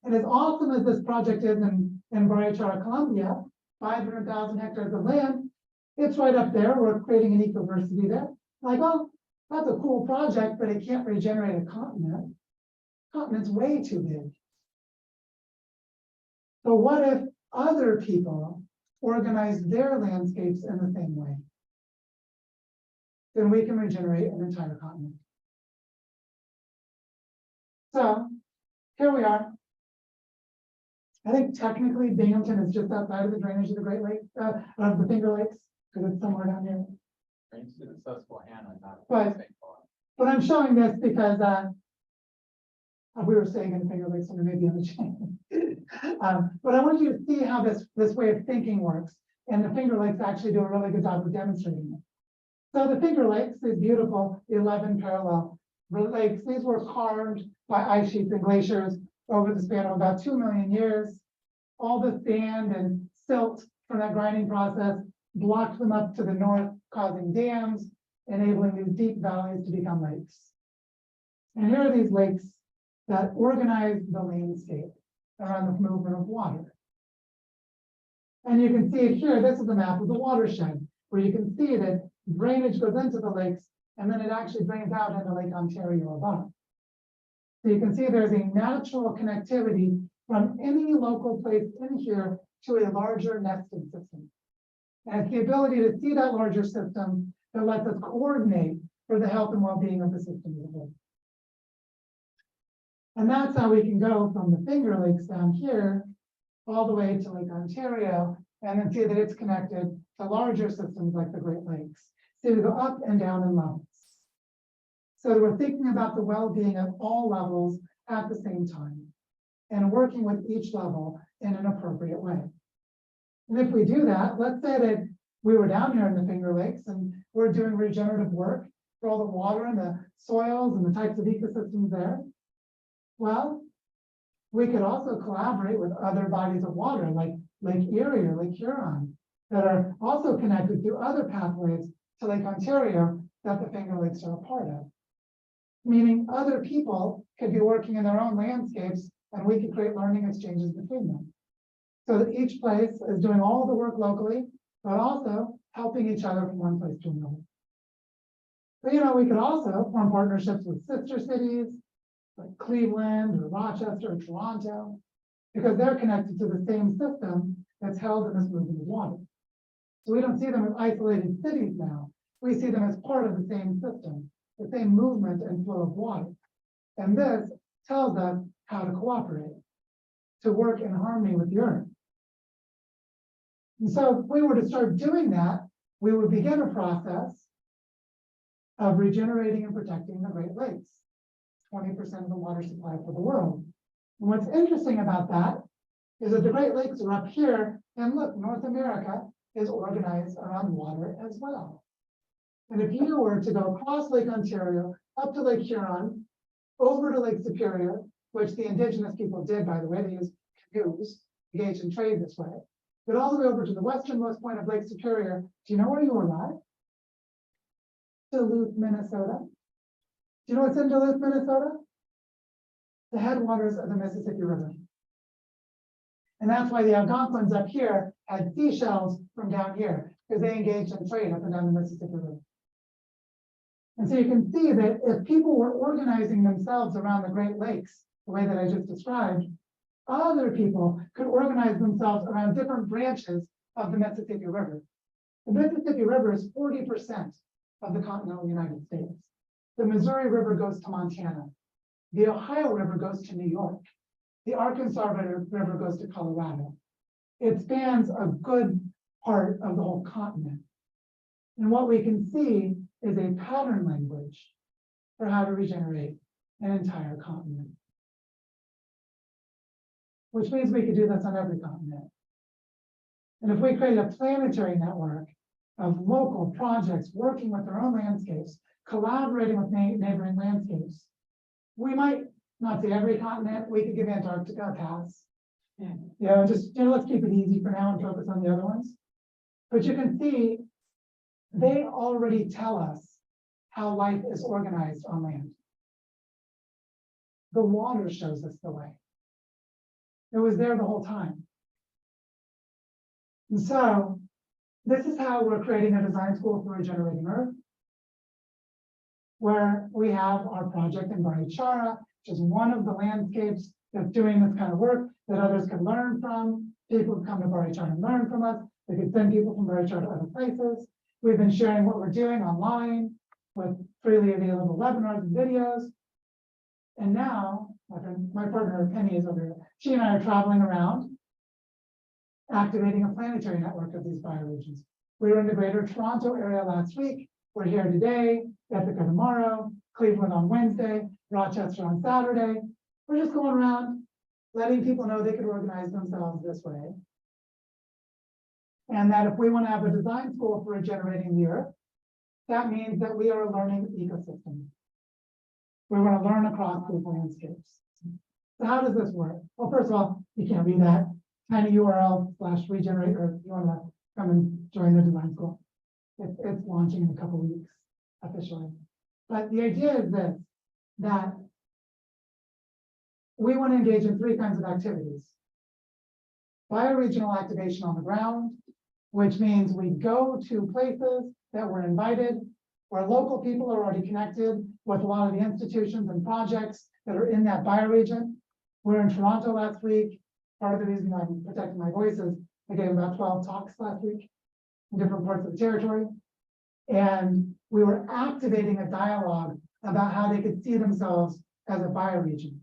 And as awesome as this project is in Barichara, Colombia, 500,000 hectares of land, it's right up there. We're creating an ecoversity there. Like, oh, that's a cool project, but it can't regenerate a continent. Continent's way too big. So what if other people organize their landscapes in the same way? Then we can regenerate an entire continent. So here we are. I think technically Binghamton is just outside of the drainage of the Great Lakes, of the Finger Lakes, because it's somewhere down here. But I'm showing this because we were staying in the Finger Lakes, so we may be on the chain. But I want you to see how this way of thinking works. And the Finger Lakes actually do a really good job of demonstrating it. So the Finger Lakes, these beautiful 11 parallel lakes, these were carved by ice sheets and glaciers over the span of about 2 million years. All the sand and silt from that grinding process blocked them up to the north, causing dams, enabling these deep valleys to become lakes. And here are these lakes that organize the landscape around the movement of water. And you can see it here. This is a map of the watershed, where you can see that drainage goes into the lakes, and then it actually drains out into Lake Ontario above. So you can see there's a natural connectivity from any local place in here to a larger nested system. And it's the ability to see that larger system that lets us coordinate for the health and well-being of the system as a whole. And that's how we can go from the Finger Lakes down here all the way to Lake Ontario, and then see that it's connected to larger systems like the Great Lakes. So we go up and down in levels. So we're thinking about the well-being at all levels at the same time, and working with each level in an appropriate way. And if we do that, let's say that we were down here in the Finger Lakes and we're doing regenerative work for all the water and the soils and the types of ecosystems there. Well, we could also collaborate with other bodies of water like Lake Erie or Lake Huron that are also connected through other pathways to Lake Ontario that the Finger Lakes are a part of. Meaning other people could be working in their own landscapes and we could create learning exchanges between them. So that each place is doing all the work locally, but also helping each other from one place to another. But we could also form partnerships with sister cities like Cleveland or Rochester or Toronto, because they're connected to the same system that's held in this movement of water. So we don't see them as isolated cities now. We see them as part of the same system, the same movement and flow of water. And this tells us how to cooperate, to work in harmony with the earth. And so if we were to start doing that, we would begin a process of regenerating and protecting the Great Lakes, 20% of the water supply for the world. And what's interesting about that is that the Great Lakes are up here, and look, North America is organized around water as well. And if you were to go across Lake Ontario, up to Lake Huron, over to Lake Superior, which the indigenous people did, by the way, they used canoes, engage in trade this way, but all the way over to the westernmost point of Lake Superior, do you know where you arrive? Duluth, Minnesota. Do you know what's in Duluth, Minnesota? The headwaters of the Mississippi River. And that's why the Algonquins up here had seashells from down here, because they engaged in trade up and down the Mississippi River. And so you can see that if people were organizing themselves around the Great Lakes, the way that I just described, other people could organize themselves around different branches of the Mississippi River. The Mississippi River is 40% of the continental United States. The Missouri River goes to Montana. The Ohio River goes to New York. The Arkansas River goes to Colorado. It spans a good part of the whole continent. And what we can see is a pattern language for how to regenerate an entire continent. which means we could do this on every continent. And if we create a planetary network of local projects working with their own landscapes, collaborating with neighboring landscapes, we might not see every continent. We could give Antarctica a pass. Let's keep it easy for now and focus on the other ones. But you can see they already tell us how life is organized on land. The water shows us the way. It was there the whole time. And so this is how we're creating a design school for regenerating Earth, where we have our project in Barichara, which is one of the landscapes that's doing this kind of work that others can learn from. People who come to Barichara and learn from us. They could send people from Barichara to other places. We've been sharing what we're doing online with freely available webinars and videos. And now, my partner Penny is over here. She and I are traveling around, activating a planetary network of these bioregions. We were in the greater Toronto area last week. We're here today, Ithaca tomorrow, Cleveland on Wednesday, Rochester on Saturday. We're just going around letting people know they could organize themselves this way. And that if we want to have a design school for regenerating the Earth, that means that we are learning ecosystem. We want to learn across these landscapes. So how does this work? Well, first of all, you can't read that tiny URL/regenerate Earth. You want to come and join the design school. It's launching in a couple of weeks officially. But the idea is this, that we want to engage in three kinds of activities. Bioregional activation on the ground, which means we go to places that we're invited, where local people are already connected with a lot of the institutions and projects that are in that bioregion. We were in Toronto last week. Part of the reason I'm protecting my voice is I gave about 12 talks last week in different parts of the territory. And we were activating a dialogue about how they could see themselves as a bioregion.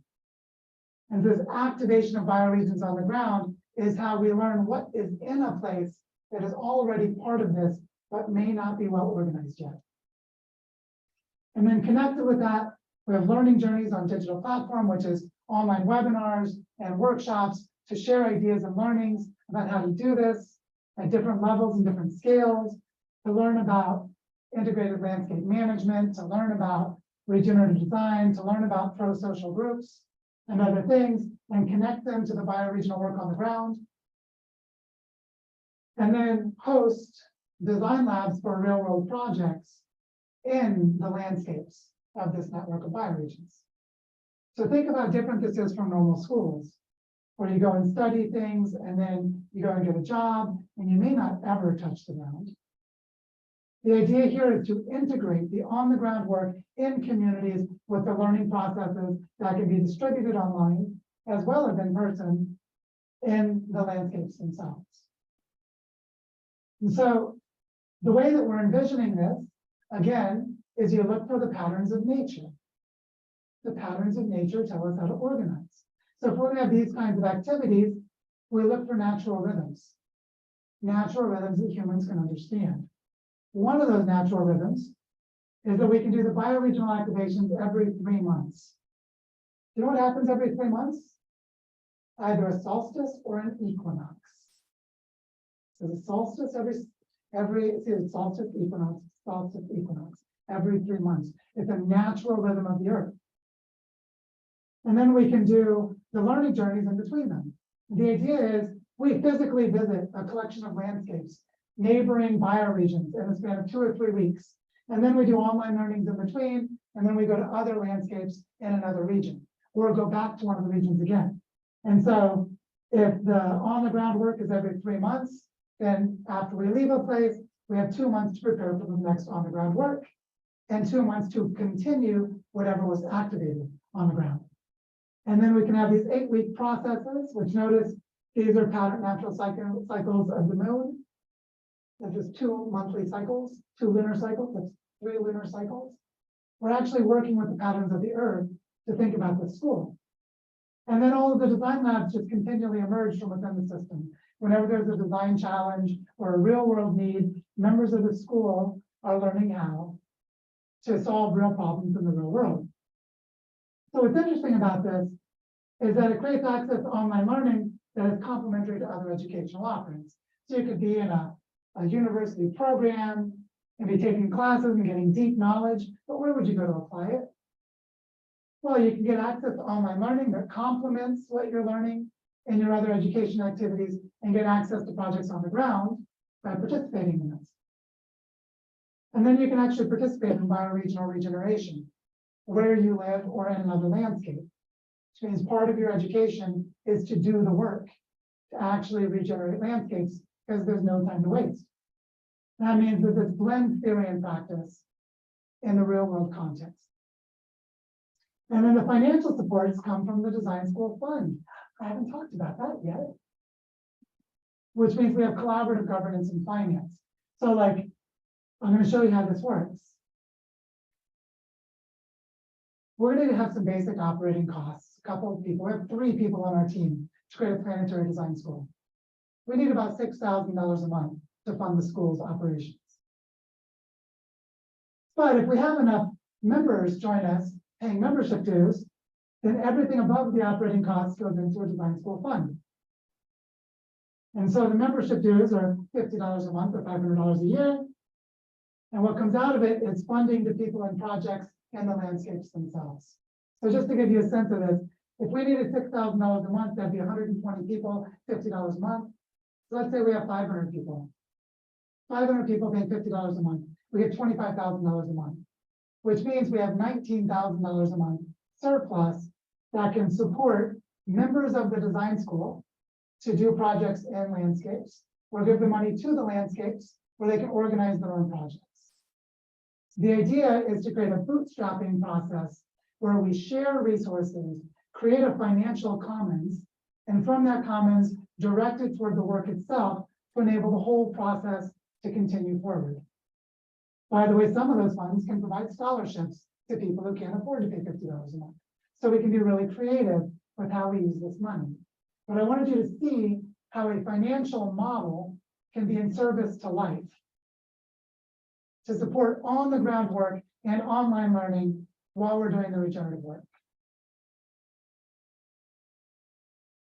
And this activation of bioregions on the ground is how we learn what is in a place that is already part of this, but may not be well organized yet. And then connected with that, we have learning journeys on digital platform, which is online webinars and workshops to share ideas and learnings about how to do this at different levels and different scales, to learn about integrated landscape management, to learn about regenerative design, to learn about pro-social groups and other things, and connect them to the bioregional work on the ground. And then host design labs for real-world projects in the landscapes of this network of bioregions. So think about how different this is from normal schools, where you go and study things, and then you go and get a job, and you may not ever touch the ground. The idea here is to integrate the on-the-ground work in communities with the learning processes that can be distributed online, as well as in person, in the landscapes themselves. And so the way that we're envisioning this, again, is you look for the patterns of nature. The patterns of nature tell us how to organize. So if we're going to have these kinds of activities, we look for natural rhythms that humans can understand. One of those natural rhythms is that we can do the bioregional activations every 3 months. You know what happens every 3 months? Either a solstice or an equinox. So the solstice solstice, equinox, every 3 months. It's a natural rhythm of the Earth. And then we can do the learning journeys in between them. The idea is we physically visit a collection of landscapes, neighboring bioregions in a span of 2 or 3 weeks. And then we do online learnings in between, and then we go to other landscapes in another region, or go back to one of the regions again. And so if the on-the-ground work is every 3 months, then after we leave a place, we have 2 months to prepare for the next on-the-ground work, and 2 months to continue whatever was activated on the ground. And then we can have these 8-week processes, which notice these are pattern natural cycles of the moon. They're just 2 monthly cycles, 2 lunar cycles, that's 3 lunar cycles. We're actually working with the patterns of the Earth to think about the school. And then all of the design labs just continually emerge from within the system. Whenever there's a design challenge or a real world need, members of the school are learning how to solve real problems in the real world. So what's interesting about this is that it creates access to online learning that is complementary to other educational offerings. So you could be in a university program and be taking classes and getting deep knowledge, but where would you go to apply it? Well, you can get access to online learning that complements what you're learning in your other education activities and get access to projects on the ground by participating in this. And then you can actually participate in bioregional regeneration where you live or in another landscape, which means part of your education is to do the work to actually regenerate landscapes because there's no time to waste. That means that this blends theory and practice in the real world context. And then the financial supports come from the Design School Fund. I haven't talked about that yet. Which means we have collaborative governance and finance. So like, I'm going to show you how this works. We're going to have some basic operating costs. A couple of people, we have 3 people on our team to create a planetary design school. We need about $6,000 a month to fund the school's operations. But if we have enough members join us paying membership dues, then everything above the operating costs goes into a design school fund. And so the membership dues are $50 a month or $500 a year. And what comes out of it is funding to people in projects and the landscapes themselves. So just to give you a sense of this, if we needed $6,000 a month, that'd be 120 people, $50 a month. So let's say we have 500 people. 500 people paying $50 a month. We get $25,000 a month, which means we have $19,000 a month surplus that can support members of the design school to do projects and landscapes, or give the money to the landscapes where they can organize their own projects. The idea is to create a bootstrapping process where we share resources, create a financial commons, and from that commons, direct it toward the work itself to enable the whole process to continue forward. By the way, some of those funds can provide scholarships to people who can't afford to pay $50 a month. So we can be really creative with how we use this money. But I wanted you to see how a financial model can be in service to life, to support on the ground work and online learning while we're doing the regenerative work.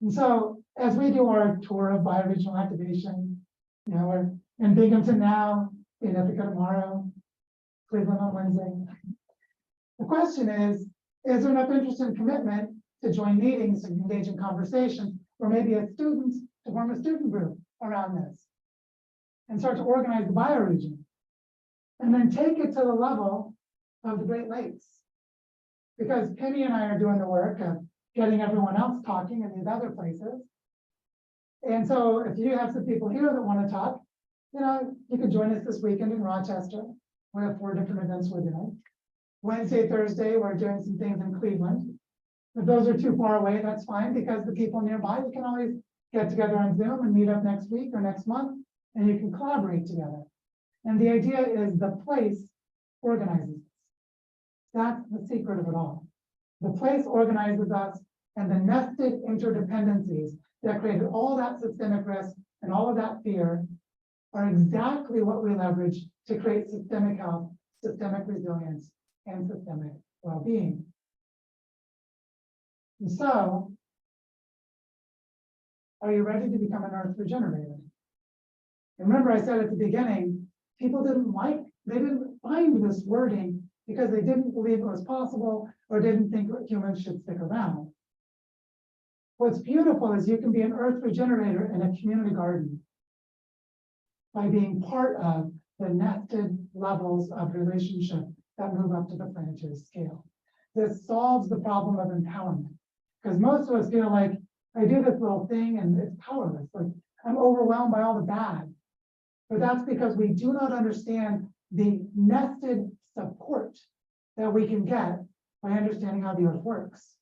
And so as we do our tour of bioregional activation, you know, we're in Binghamton now, in Ithaca tomorrow, Cleveland on Wednesday. The question is there enough interest and commitment to join meetings and engage in conversation, or maybe as students to form a student group around this and start to organize the bioregion and then take it to the level of the Great Lakes? Because Penny and I are doing the work of getting everyone else talking in these other places. And so if you have some people here that want to talk, you know, you can join us this weekend in Rochester. We have 4 different events we're doing. Wednesday, Thursday, we're doing some things in Cleveland. If those are too far away, that's fine, because the people nearby, you can always get together on Zoom and meet up next week or next month, and you can collaborate together. And the idea is the place organizes. That's the secret of it all. The place organizes us, and the nested interdependencies that created all that systemic risk and all of that fear are exactly what we leverage to create systemic health, systemic resilience, and systemic well-being. And so, are you ready to become an earth regenerator? And remember, I said at the beginning, people they didn't find this wording because they didn't believe it was possible or didn't think humans should stick around. What's beautiful is you can be an earth regenerator in a community garden by being part of the nested levels of relationship that move up to the planetary scale. This solves the problem of empowerment, because most of us feel like I do this little thing and it's powerless. Like I'm overwhelmed by all the bad. But that's because we do not understand the nested support that we can get by understanding how the earth works.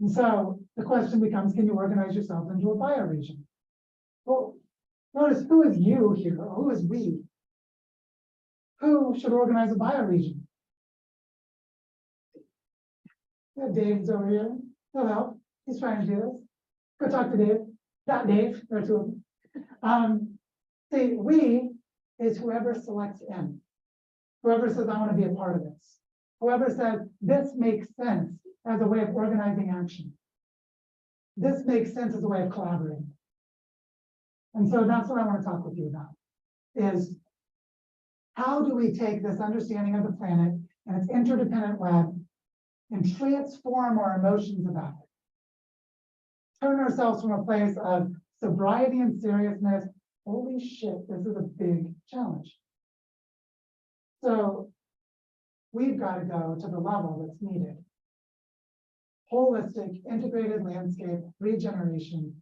And so the question becomes, can you organize yourself into a bioregion? Well, notice who is you here, or who is we? Who should organize a bioregion? Yeah, Dave's over here. He'll help. He's trying to do this. Go talk to Dave. Not Dave, there are 2 of them. See, we is whoever selects in. Whoever says, I want to be a part of this. Whoever says, this makes sense as a way of organizing action. This makes sense as a way of collaborating. And so that's what I want to talk with you about, is how do we take this understanding of the planet and its interdependent web and transform our emotions about it? Turn ourselves from a place of sobriety and seriousness. Holy shit, this is a big challenge. So we've got to go to the level that's needed. Holistic, integrated landscape regeneration,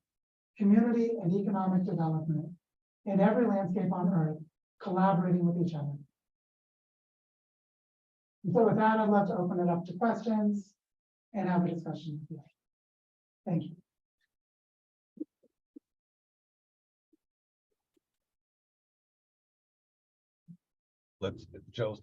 community and economic development in every landscape on Earth, collaborating with each other. And so with that, I'd love to open it up to questions and have a discussion with you. Thank you. Let's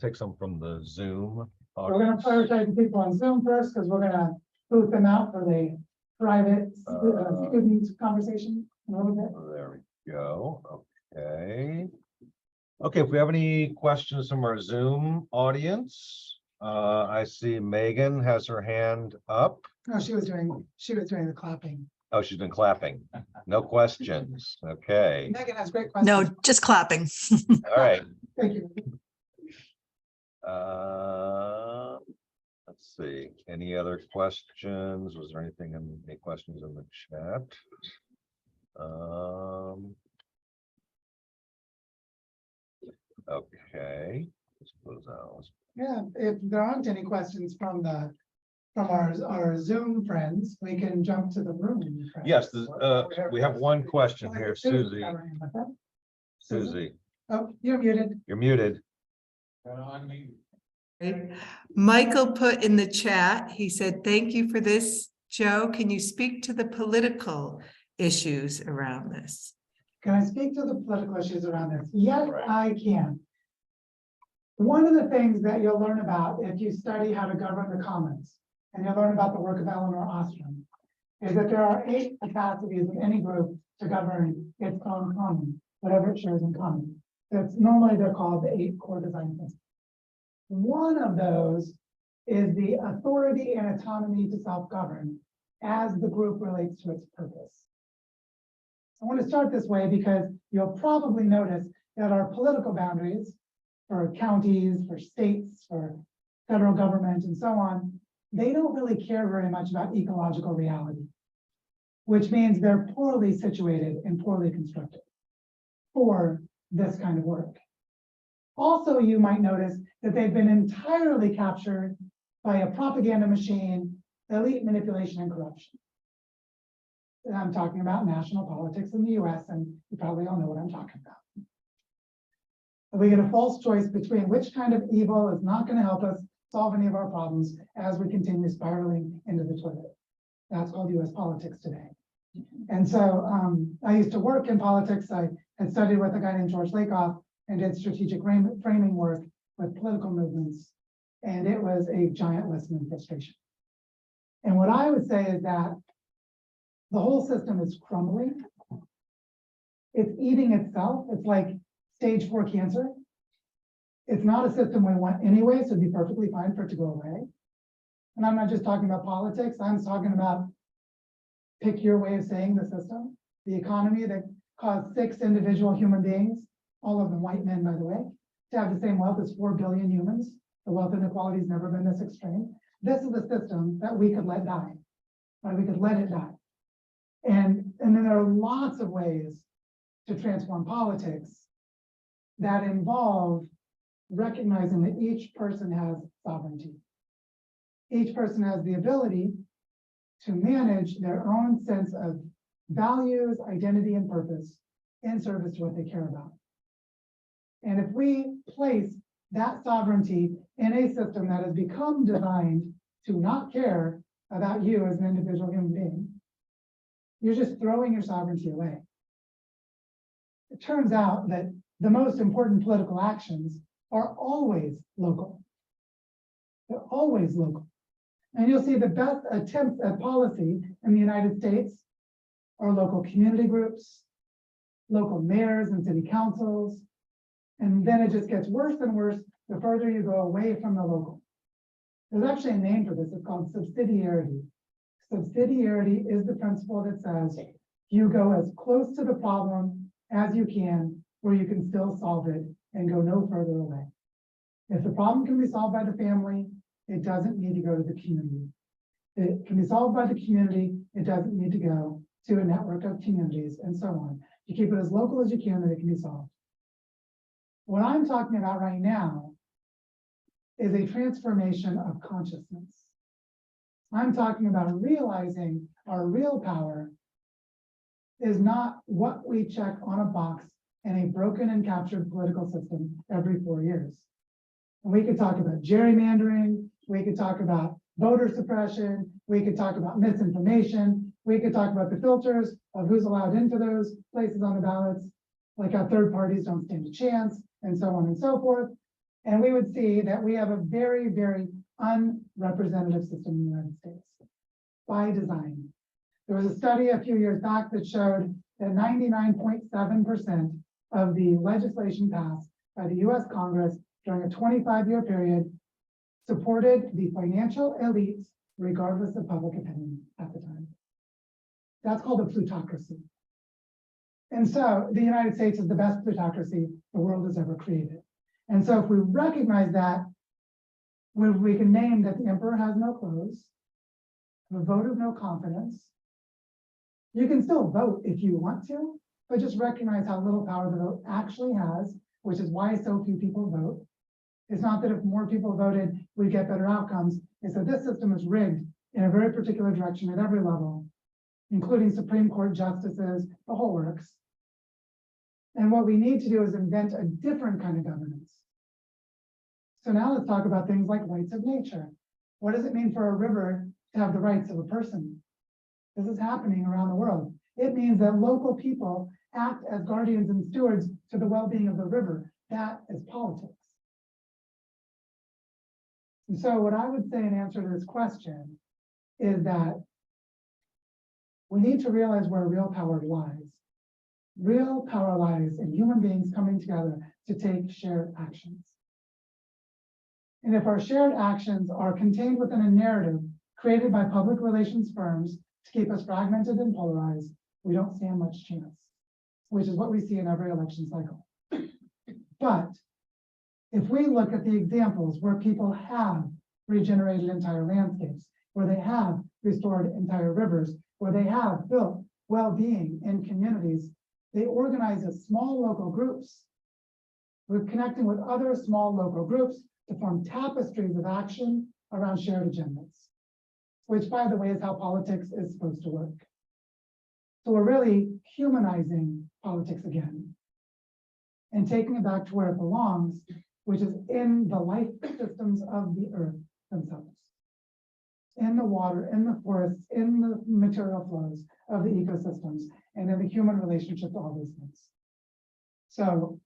take some from the Zoom. We're going to prioritize the people on Zoom first, because we're going to boot them out for the private student conversation in a little bit. There we go. Okay. Okay, if we have any questions from our Zoom audience, I see Megan has her hand up. No, she was doing the clapping. Oh, she's been clapping. No questions. Okay. Megan has great questions. No, just clapping. All right. Thank you. Let's see. Any other questions? Was there any questions in the chat? Okay. Let's close out. Yeah, if there aren't any questions from our Zoom friends, we can jump to the room. friends. Yes, we have one question here, Susie. Susie. Susie, Oh, you're muted. you're muted. Right. Michael put in the chat, he said, thank you for this. Joe, can you speak to the political issues around this? Can I speak to the political issues around this? Yes, Right. I can. One of the things that you'll learn about if you study how to govern the commons, and you'll learn about the work of Eleanor Ostrom, is that there are 8 capacities of any group to govern its own common, whatever it shares in common. That's normally they're called the 8 core design principles. One of those is the authority and autonomy to self-govern as the group relates to its purpose. I want to start this way because you'll probably notice that our political boundaries for counties, for states, for federal government, and so on, they don't really care very much about ecological reality, which means they're poorly situated and poorly constructed for this kind of work. Also, you might notice that they've been entirely captured by a propaganda machine, elite manipulation, and corruption. And I'm talking about national politics in the US, and you probably all know what I'm talking about. We get a false choice between which kind of evil is not going to help us solve any of our problems as we continue spiraling into the toilet. That's called US politics today. And so I used to work in politics. I had studied with a guy named George Lakoff and did strategic framing work with political movements. And it was a giant lesson in frustration. And what I would say is that the whole system is crumbling. It's eating itself. It's like stage 4 cancer. It's not a system we want anyway, so it'd be perfectly fine for it to go away. And I'm not just talking about politics. I'm talking about, pick your way of saying the system, the economy that caused 6 individual human beings, all of them white men, by the way, to have the same wealth as 4 billion humans. The wealth inequality has never been this extreme. This is the system that we could let die, right? We could let it die. And then there are lots of ways to transform politics that involve recognizing that each person has sovereignty. Each person has the ability to manage their own sense of values, identity, and purpose in service to what they care about. And if we place that sovereignty in a system that has become designed to not care about you as an individual human being, you're just throwing your sovereignty away. It turns out that the most important political actions are always local. They're always local. And you'll see the best attempts at policy in the United States are local community groups, local mayors and city councils. And then it just gets worse and worse the further you go away from the local. There's actually a name for this. It's called subsidiarity. Subsidiarity is the principle that says you go as close to the problem as you can, where you can still solve it and go no further away. If the problem can be solved by the family, it doesn't need to go to the community. It can be solved by the community, it doesn't need to go to a network of communities and so on. You keep it as local as you can, that it can be solved. What I'm talking about right now is a transformation of consciousness. I'm talking about realizing our real power is not what we check on a box in a broken and captured political system every 4 years. And we could talk about gerrymandering, we could talk about voter suppression, we could talk about misinformation, we could talk about the filters of who's allowed into those places on the ballots, like how third parties don't stand a chance, and so on and so forth. And we would see that we have a very, very unrepresentative system in the United States by design. There was a study a few years back that showed that 99.7% of the legislation passed by the US Congress during a 25-year period supported the financial elites, regardless of public opinion at the time. That's called a plutocracy. And so the United States is the best plutocracy the world has ever created. And so if we recognize that, we can name that the emperor has no clothes, a vote of no confidence. You can still vote if you want to, but just recognize how little power the vote actually has, which is why so few people vote. It's not that if more people voted, we'd get better outcomes. It's that this system is rigged in a very particular direction at every level, including Supreme Court justices, the whole works. And what we need to do is invent a different kind of governance. So now let's talk about things like rights of nature. What does it mean for a river to have the rights of a person? This is happening around the world. It means that local people act as guardians and stewards to the well-being of the river. That is politics. And so what I would say in answer to this question is that we need to realize where real power lies. Real power lies in human beings coming together to take shared actions. And if our shared actions are contained within a narrative created by public relations firms to keep us fragmented and polarized, we don't stand much chance, which is what we see in every election cycle. But if we look at the examples where people have regenerated entire landscapes, where they have restored entire rivers, where they have built well-being in communities, they organize as small local groups. We're connecting with other small local groups to form tapestries of action around shared agendas, which, by the way, is how politics is supposed to work. So we're really humanizing politics again and taking it back to where it belongs, which is in the life systems of the earth themselves, in the water, in the forests, in the material flows of the ecosystems, and in the human relationship to all those things. So,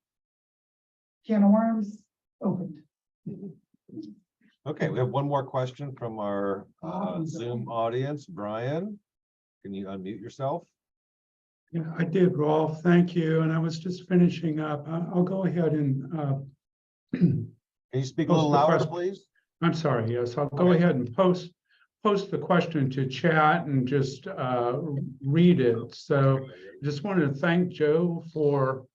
can of worms opened. Okay, we have one more question from our Zoom audience. Brian, can you unmute yourself? Yeah, I did, Rolf. Thank you. And I was just finishing up. I'll go ahead and Can you speak a Post little the louder, question. please? I'm sorry. Yes, I'll go Okay. ahead and post the question to chat and just read it. So just wanted to thank Joe for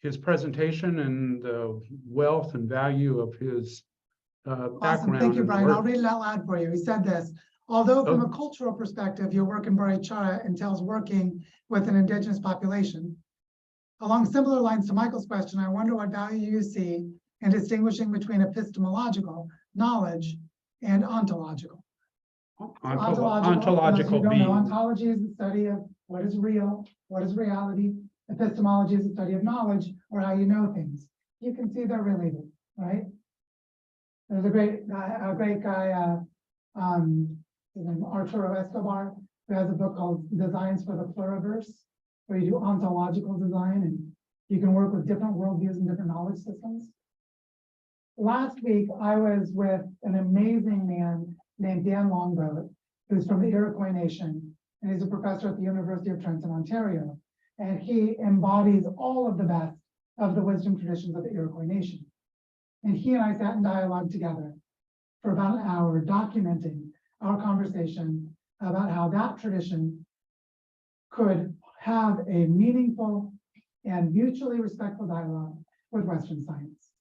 his presentation and the wealth and value of his Awesome, background. thank you, and Brian. work. I'll read it out loud for you. He said this: although from a cultural perspective, your work in Barichara entails working with an indigenous population, along similar lines to Michael's question, I wonder what value you see in distinguishing between epistemological knowledge and ontological. Ontological being. being. Ontology is the study of what is real, what is reality. Epistemology is the study of knowledge, or how you know things. You can see they're related, right? There's a great guy, his name Arturo Escobar, who has a book called Designs for the Pluriverse, where you do ontological design and you can work with different worldviews and different knowledge systems. Last week, I was with an amazing man named Dan Longboat, who's from the Iroquois Nation, and he's a professor at the University of Trenton, Ontario. And he embodies all of the best of the wisdom traditions of the Iroquois Nation. And he and I sat in dialogue together. for about an hour documenting our conversation about how that tradition could have a meaningful and mutually respectful dialogue with Western science.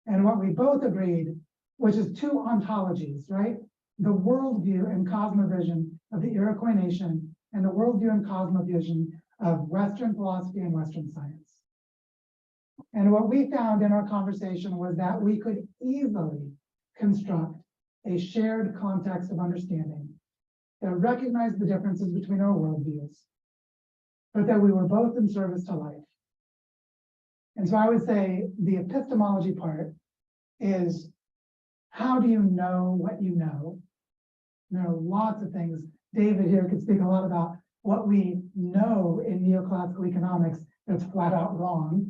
And what we both agreed, which is two ontologies, right? The worldview and cosmovision of the Iroquois nation and the worldview and cosmovision of Western philosophy and Western science. And what we found in our conversation was that we could easily construct a shared context of understanding that recognized the differences between our worldviews, but that we were both in service to life. And so I would say the epistemology part is, how do you know what you know? There are lots of things. David here could speak a lot about what we know in neoclassical economics that's flat out wrong,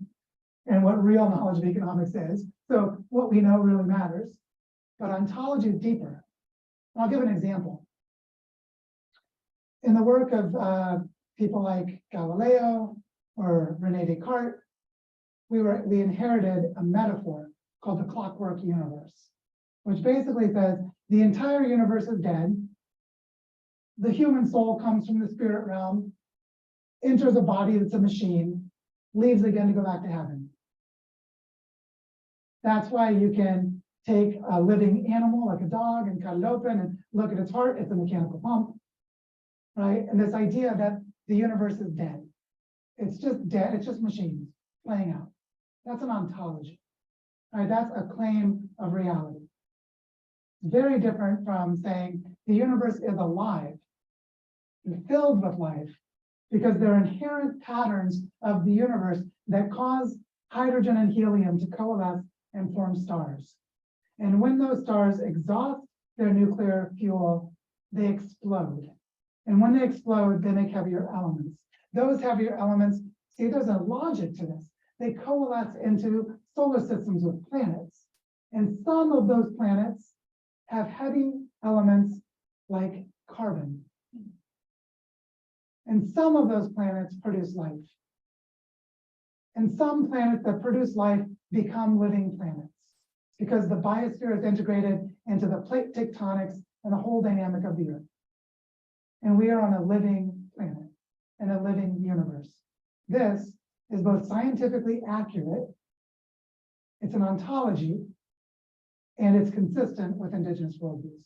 and what real knowledge of economics is. So what we know really matters, but ontology is deeper. I'll give an example. In the work of people like Galileo or René Descartes, we inherited a metaphor called the clockwork universe, which basically says the entire universe is dead. The human soul comes from the spirit realm, enters a body that's a machine, leaves again to go back to heaven. That's why you can take a living animal like a dog and cut it open and look at its heart, it's a mechanical pump, right? And this idea that the universe is dead. It's just dead, it's just machines playing out. That's an ontology, right? That's a claim of reality. Very different from saying the universe is alive, filled with life, because there are inherent patterns of the universe that cause hydrogen and helium to coalesce and form stars. And when those stars exhaust their nuclear fuel, they explode. And when they explode, they make heavier elements. Those heavier elements, see, there's a logic to this. They coalesce into solar systems with planets. And some of those planets have heavy elements like carbon. And some of those planets produce life. And some planets that produce life become living planets because the biosphere is integrated into the plate tectonics and the whole dynamic of the Earth. And we are on a living planet and a living universe. This is both scientifically accurate, it's an ontology, and it's consistent with indigenous worldviews.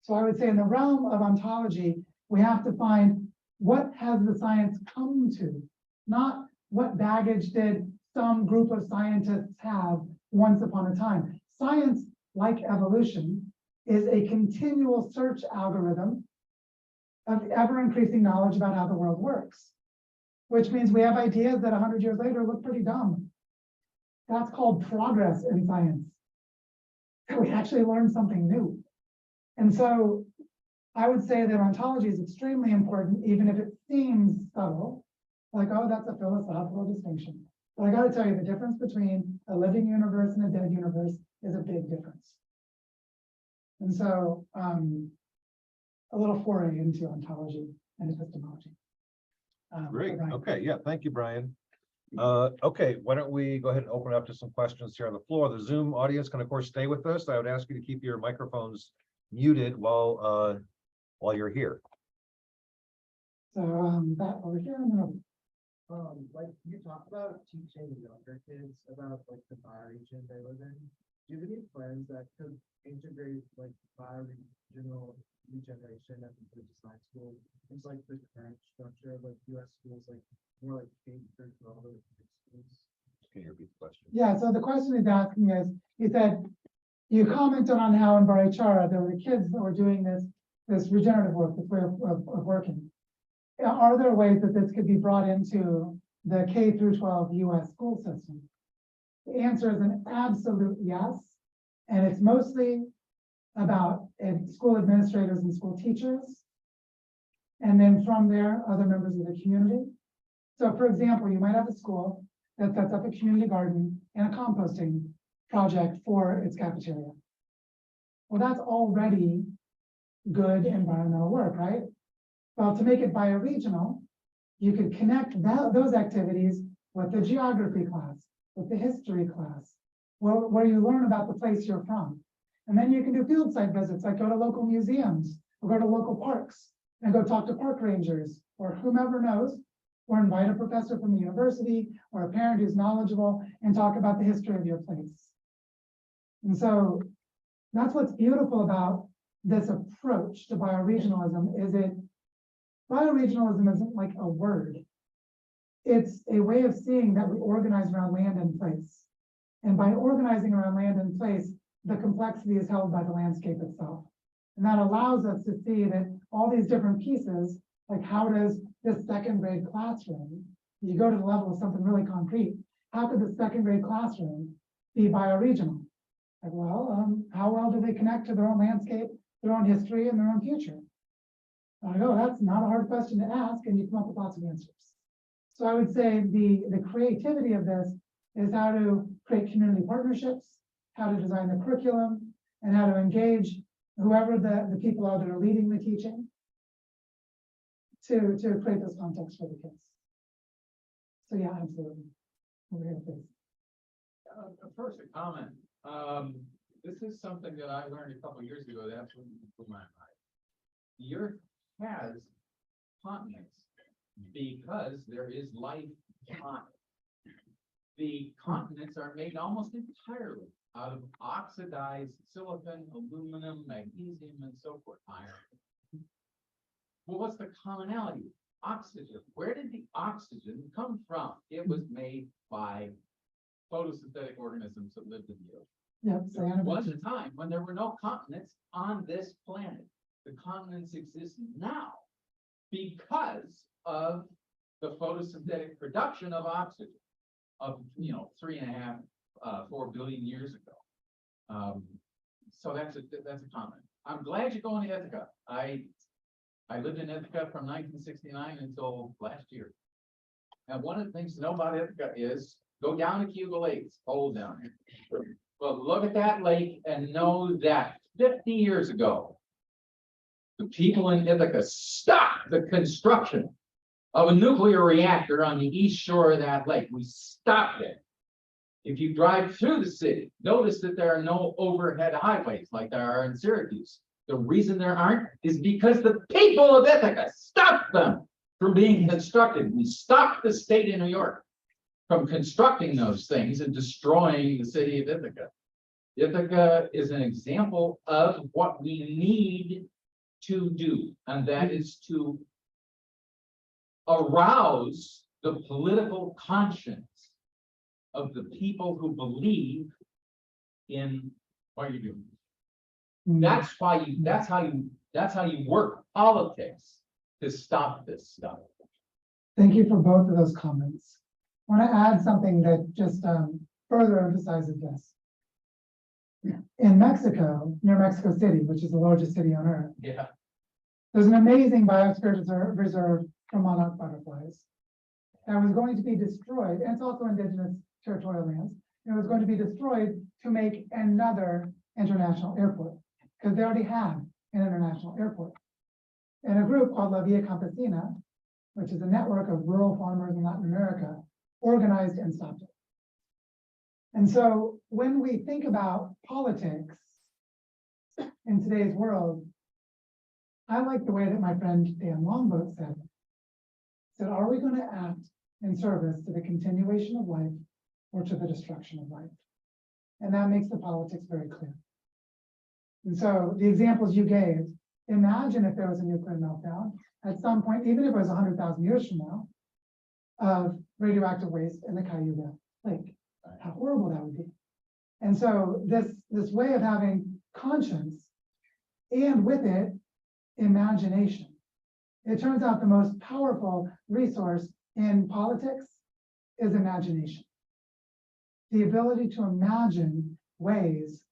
So I would say in the realm of ontology, we have to find what has the science come to, not what baggage did some group of scientists have once upon a time. Science, like evolution, is a continual search algorithm of ever-increasing knowledge about how the world works, which means we have ideas that 100 years later look pretty dumb. That's called progress in science. We actually learn something new. And so I would say that ontology is extremely important, even if it seems subtle, like, oh, that's a philosophical distinction. But I got to tell you, the difference between a living universe and a dead universe is a big difference. And so a little foray into ontology and epistemology. Great. Brian. Okay. Yeah. Thank you, Brian. Okay. Why don't we go ahead and open up to some questions here on the floor. The Zoom audience can, of course, stay with us. I would ask you to keep your microphones muted while you're here. So that over here, and then like you talked about teaching younger kids about like the bioregion they live in. Do you have any plans that could integrate like bioregional regeneration at the design school? It's like the current structure of like US schools, like more like K-12 schools. Can you repeat the question? yeah, so the question he's asking is, he said, you commented on how in Barichara there were kids that were doing this regenerative work, this way of working. Are there ways that this could be brought into the K-12 US school system? The answer is an absolute yes. And it's mostly about school administrators and school teachers. And then from there, other members of the community. So for example, you might have a school that sets up a community garden and a composting project for its cafeteria. Well, that's already good environmental work, right? Well, to make it bioregional, you could connect those activities with the geography class, with the history class, where you learn about the place you're from. And then you can do field site visits, like go to local museums or go to local parks and go talk to park rangers or whomever knows, or invite a professor from the university or a parent who's knowledgeable and talk about the history of your place. And so that's what's beautiful about this approach to bioregionalism is bioregionalism isn't like a word. It's a way of seeing that we organize around land and place. And by organizing around land and place, the complexity is held by the landscape itself. And that allows us to see that all these different pieces, like how does this second grade classroom, you go to the level of something really concrete, how could the second grade classroom be bioregional? Like, well, how well do they connect to their own landscape, their own history, and their own future? I know that's not a hard question to ask, and you come up with lots of answers. So I would say the creativity of this is how to create community partnerships, how to design the curriculum, and how to engage whoever the people are that are leading the teaching to create this context for the kids. So yeah, absolutely. Over here, please. First, a comment. This is something that I learned a couple of years ago that absolutely blew my mind. The Earth has continents because there is life on it. The continents are made almost entirely out of oxidized silicon, aluminum, magnesium, and so forth, iron. Well, what's the commonality? Oxygen. Where did the oxygen come from? It was made by photosynthetic organisms that lived in the ocean. Yeah, There was a time when there were no continents on this planet. The continents exist now because of the photosynthetic production of oxygen of 3.5, 4 billion years ago. So that's a comment. I'm glad you're going to Ithaca. I lived in Ithaca from 1969 until last year. And one of the things to know about Ithaca is go down to Cuba Lake. It's cold down here. But look at that lake and know that 50 years ago, the people in Ithaca stopped the construction of a nuclear reactor on the east shore of that lake. We stopped it. If you drive through the city, notice that there are no overhead highways like there are in Syracuse. The reason there aren't is because the people of Ithaca stopped them from being constructed. We stopped the state of New York from constructing those things and destroying the city of Ithaca. Ithaca is an example of what we need to do, and that is to arouse the political conscience of the people who believe in what you're doing. That's how you work politics to stop this stuff. Thank you for both of those comments. I want to add something that just further emphasizes this. In Mexico, near Mexico City, which is the largest city on Earth, Yeah. there's an amazing biosphere reserve for monarch butterflies that was going to be destroyed, and it's also indigenous territorial lands. It was going to be destroyed to make another international airport, because they already have an international airport. And a group called La Via Campesina, which is a network of rural farmers in Latin America, organized and stopped it. And so when we think about politics in today's world, I like the way that my friend Dan Longboat said, are we going to act in service to the continuation of life or to the destruction of life? And that makes the politics very clear. And so the examples you gave, imagine if there was a nuclear meltdown at some point, even if it was 100,000 years from now, of radioactive waste in the Cayuga Lake. How horrible that would be. And so this way of having conscience and with it, imagination. It turns out the most powerful resource in politics is imagination. The ability to imagine ways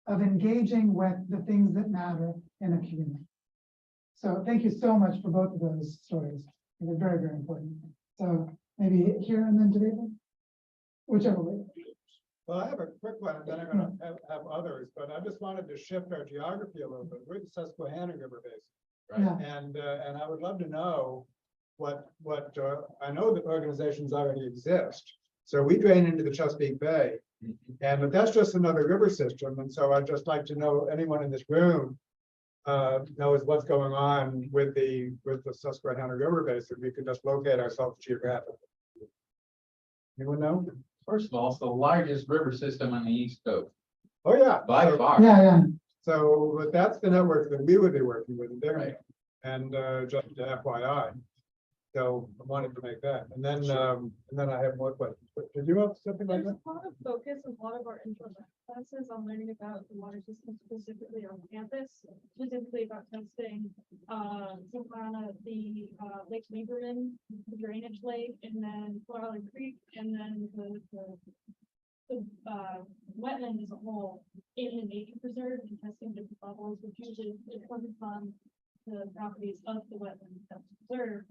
of engaging with the things that matter in a community. So thank you so much for both of those stories. They're very, very important. So maybe here and then to David, whichever way. Well, I have a quick one, and then I'm gonna have others, but I just wanted to shift our geography a little bit. We're the Susquehanna River Basin. Yeah. And I would love to know what I know that organizations already exist. So we drain into the Chesapeake Bay. But that's just another river system. And so I'd just like to know, anyone in this room knows what's going on with the Susquehanna River basin. We can just locate ourselves geographically. Anyone know? First of all, it's the largest river system on the East Coast, Oh, yeah. by So- far. Yeah. So, but that's the network that we would be working with there. Right. And just FYI. So I wanted to make that. And then I have more questions. But did you have something like There's that? a lot of focus in a lot of our intro classes on learning about the water system specifically on campus, specifically about testing Sulfate, the Lake Lieberman, the drainage lake, and then Flower Creek, and then the wetland as a whole in the nature preserve and testing different levels, which usually depends on the properties of the wetland that's preserved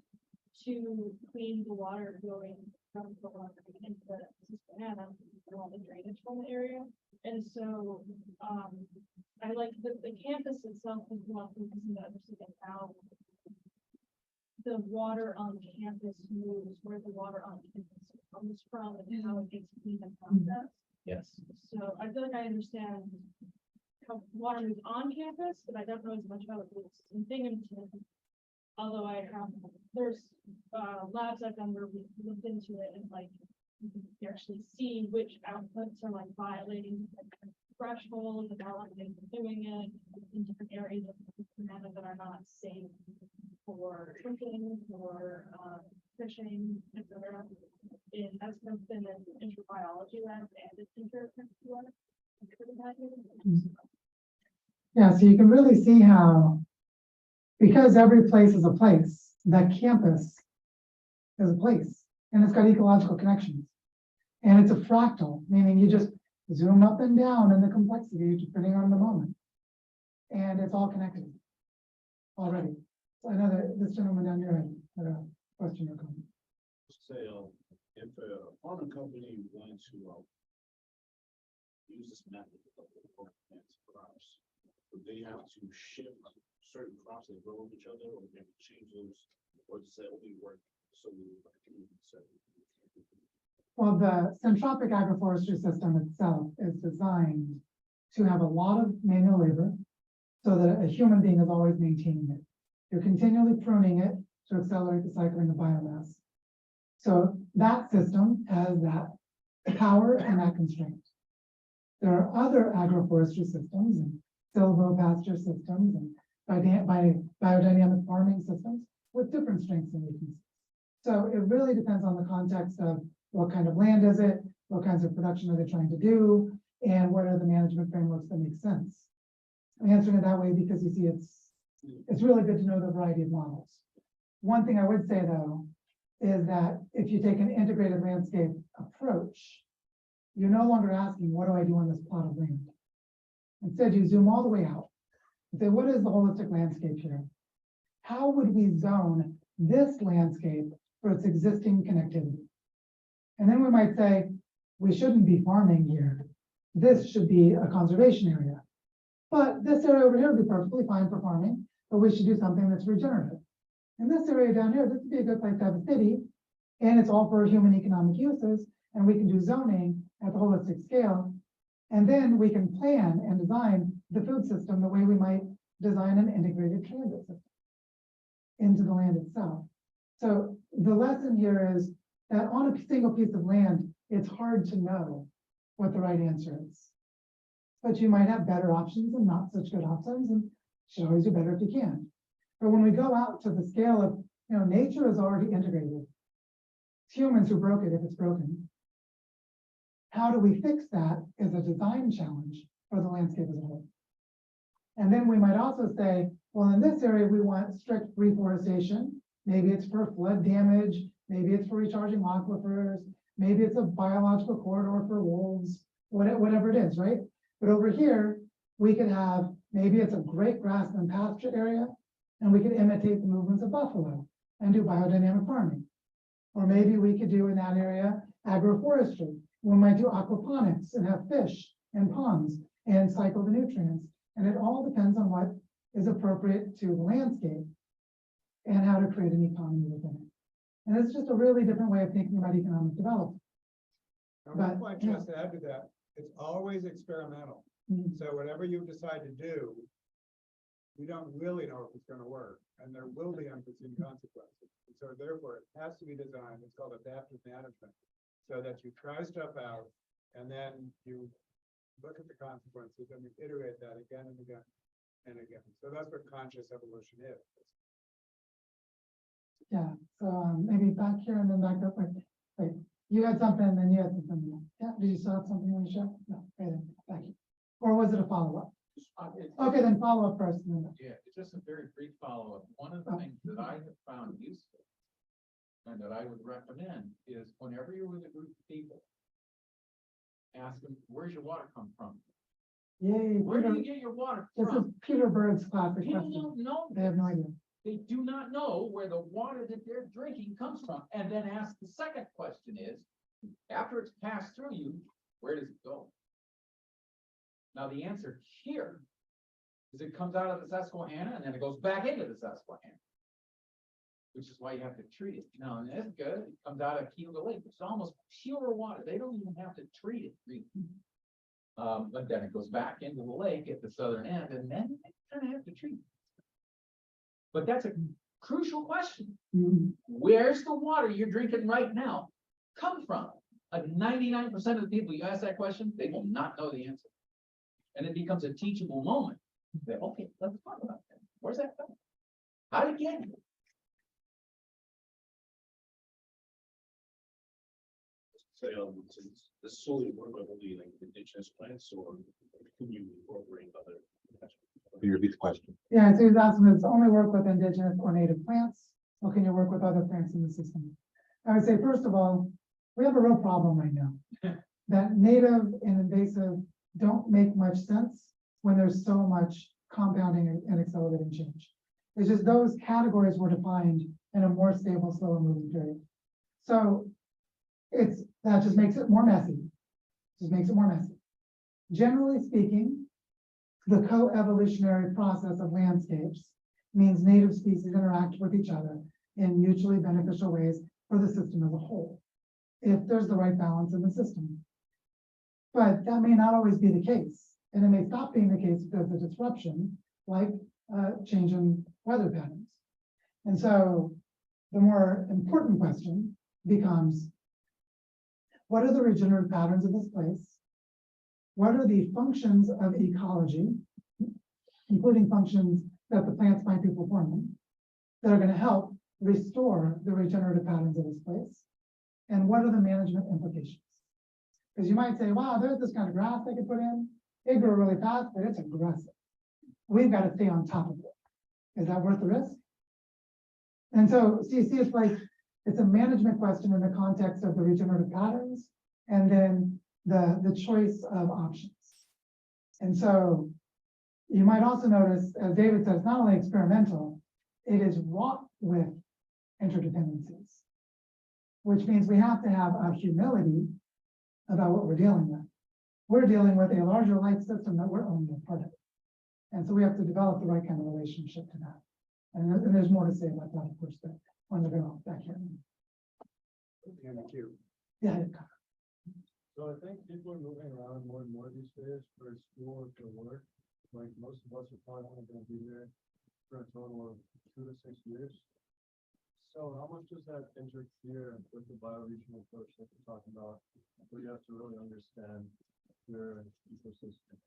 to clean the water going from the water into the Susquehanna and all the drainage from the area. And so I like the campus itself as well, because of understanding how the water on campus moves, where the water on campus comes from, and how it gets cleaned and processed. Yes. So I feel like I understand how water moves on campus, but I don't know as much about it moves in Binghamton. Although there's labs I've done where we looked into it and like you can actually see which outputs are like violating thresholds of how they're doing it in different areas of the Susquehanna that are not safe for drinking, for fishing, etc. And that's kind of been an introbiology lab and it's Yeah, so you can really see how, because every place is a place, that campus is a place, and it's got ecological connections. And it's a fractal, meaning you just zoom up and down in the complexity depending on the moment. And it's all connected already. So I know that this gentleman down here had a question or comment. Say, if a farming company wanted to use this method of plant crops, would they have to shift certain crops that grow with each other, or they have to change those, or just say, oh, we work so we Well, the centropic agroforestry system itself is designed to have a lot of manual labor so that a human being is always maintaining it. You're continually pruning it to accelerate the cycling of biomass. So that system has that power and that constraint. There are other agroforestry systems and silvopasture systems and biodynamic farming systems with different strengths and weaknesses. So it really depends on the context of what kind of land is it, what kinds of production are they trying to do, and what are the management frameworks that make sense. I'm answering it that way because you see it's really good to know the variety of models. One thing I would say though, is that if you take an integrated landscape approach, you're no longer asking, what do I do on this plot of land? Instead, you zoom all the way out and say, what is the holistic landscape here? How would we zone this landscape for its existing connectivity? And then we might say, we shouldn't be farming here. This should be a conservation area. But this area over here would be perfectly fine for farming, but we should do something that's regenerative. And this area down here, this would be a good place to have a city, and it's all for human economic uses, and we can do zoning at the holistic scale. And then we can plan and design the food system the way we might design an integrated transit system into the land itself. So the lesson here is that on a single piece of land, it's hard to know what the right answer is. But you might have better options and not such good options, and you should always do better if you can. But when we go out to the scale of, nature is already integrated. It's humans who broke it if it's broken. How do we fix that is a design challenge for the landscape as a whole. And then we might also say, well, in this area, we want strict reforestation. Maybe it's for flood damage. Maybe it's for recharging aquifers. Maybe it's a biological corridor for wolves, whatever it is, right? But over here, we could have, maybe it's a great grassland pasture area, and we could imitate the movements of buffalo and do biodynamic farming. Or maybe we could do in that area agroforestry. We might do aquaponics and have fish and ponds and cycle the nutrients. And it all depends on what is appropriate to the landscape and how to create an economy within it. And it's just a really different way of thinking about economic development. One point just to add to that, It's always experimental. Mhm. So whatever you decide to do, we don't really know if it's gonna work, and there will be unforeseen consequences. And so therefore, it has to be designed, it's called adaptive management, so that you try stuff out, and then you look at the consequences, and you iterate that again and again and again. So that's what conscious evolution is. Yeah, so maybe back here and then back up, wait, you had something and then you had something. Yeah, did you still have something you want to share? No, okay, then, thank you. Or was it a follow-up? Okay, then follow up first. And then Yeah, it's just a very brief follow-up. One of the things that I have found useful and that I would recommend is whenever you're with a group of people, ask them, where's your water come from? Yay, Where do Peter, you get your water this is from? Peter Bird's classic People question. don't know. They have no idea. They do not know where the water that they're drinking comes from. And then ask the second question is, after it's passed through you, where does it go? Now, the answer here is it comes out of the Susquehanna and then it goes back into the Susquehanna, which is why you have to treat it. Now, and that's good. It comes out of Cuba Lake. It's almost pure water. They don't even have to treat it, really. But then it goes back into the lake at the southern end, and then they kind of have to treat it. But that's a crucial question. Mhm. Where's the water you're drinking right now come from? 99% of the people you ask that question, they will not know the answer. And it becomes a teachable moment. That, okay, let's talk about that. Where's that from? How did it get here? Say, since this solely work with only like indigenous plants, or can you incorporate other? Can you repeat the question? Yeah, so he's asking, does it only work with indigenous or native plants, or can you work with other plants in the system? I would say, first of all, we have a real problem right now. That native and invasive don't make much sense when there's so much compounding and accelerating change. It's just those categories were defined in a more stable, slower moving period. So that just makes it more messy. Just makes it more messy. Generally speaking, the co-evolutionary process of landscapes means native species interact with each other in mutually beneficial ways for the system as a whole, if there's the right balance in the system. But that may not always be the case, and it may stop being the case if there's a disruption, like change in weather patterns. And so the more important question becomes, what are the regenerative patterns of this place? What are the functions of ecology, including functions that the plants might be performing, that are going to help restore the regenerative patterns of this place? And what are the management implications? Because you might say, wow, there's this kind of grass they could put in. It grew really fast, but it's aggressive. We've got to stay on top of it. Is that worth the risk? And so, see, it's like, it's a management question in the context of the regenerative patterns, and then the choice of options. And so you might also notice, as David says, not only experimental, it is wrought with interdependencies, which means we have to have a humility about what we're dealing with. We're dealing with a larger life system that we're only a part of. And so we have to develop the right kind of relationship to that. And there's more to say about that, of course, but on the go back here. Thank you. Yeah. So I think people are moving around more and more these days for school or for work. Like most of us are probably only going to be there for a total of 2 to 6 years. So how much does that interfere with the bioregional approach that you're talking about, where you have to really understand your ecosystem?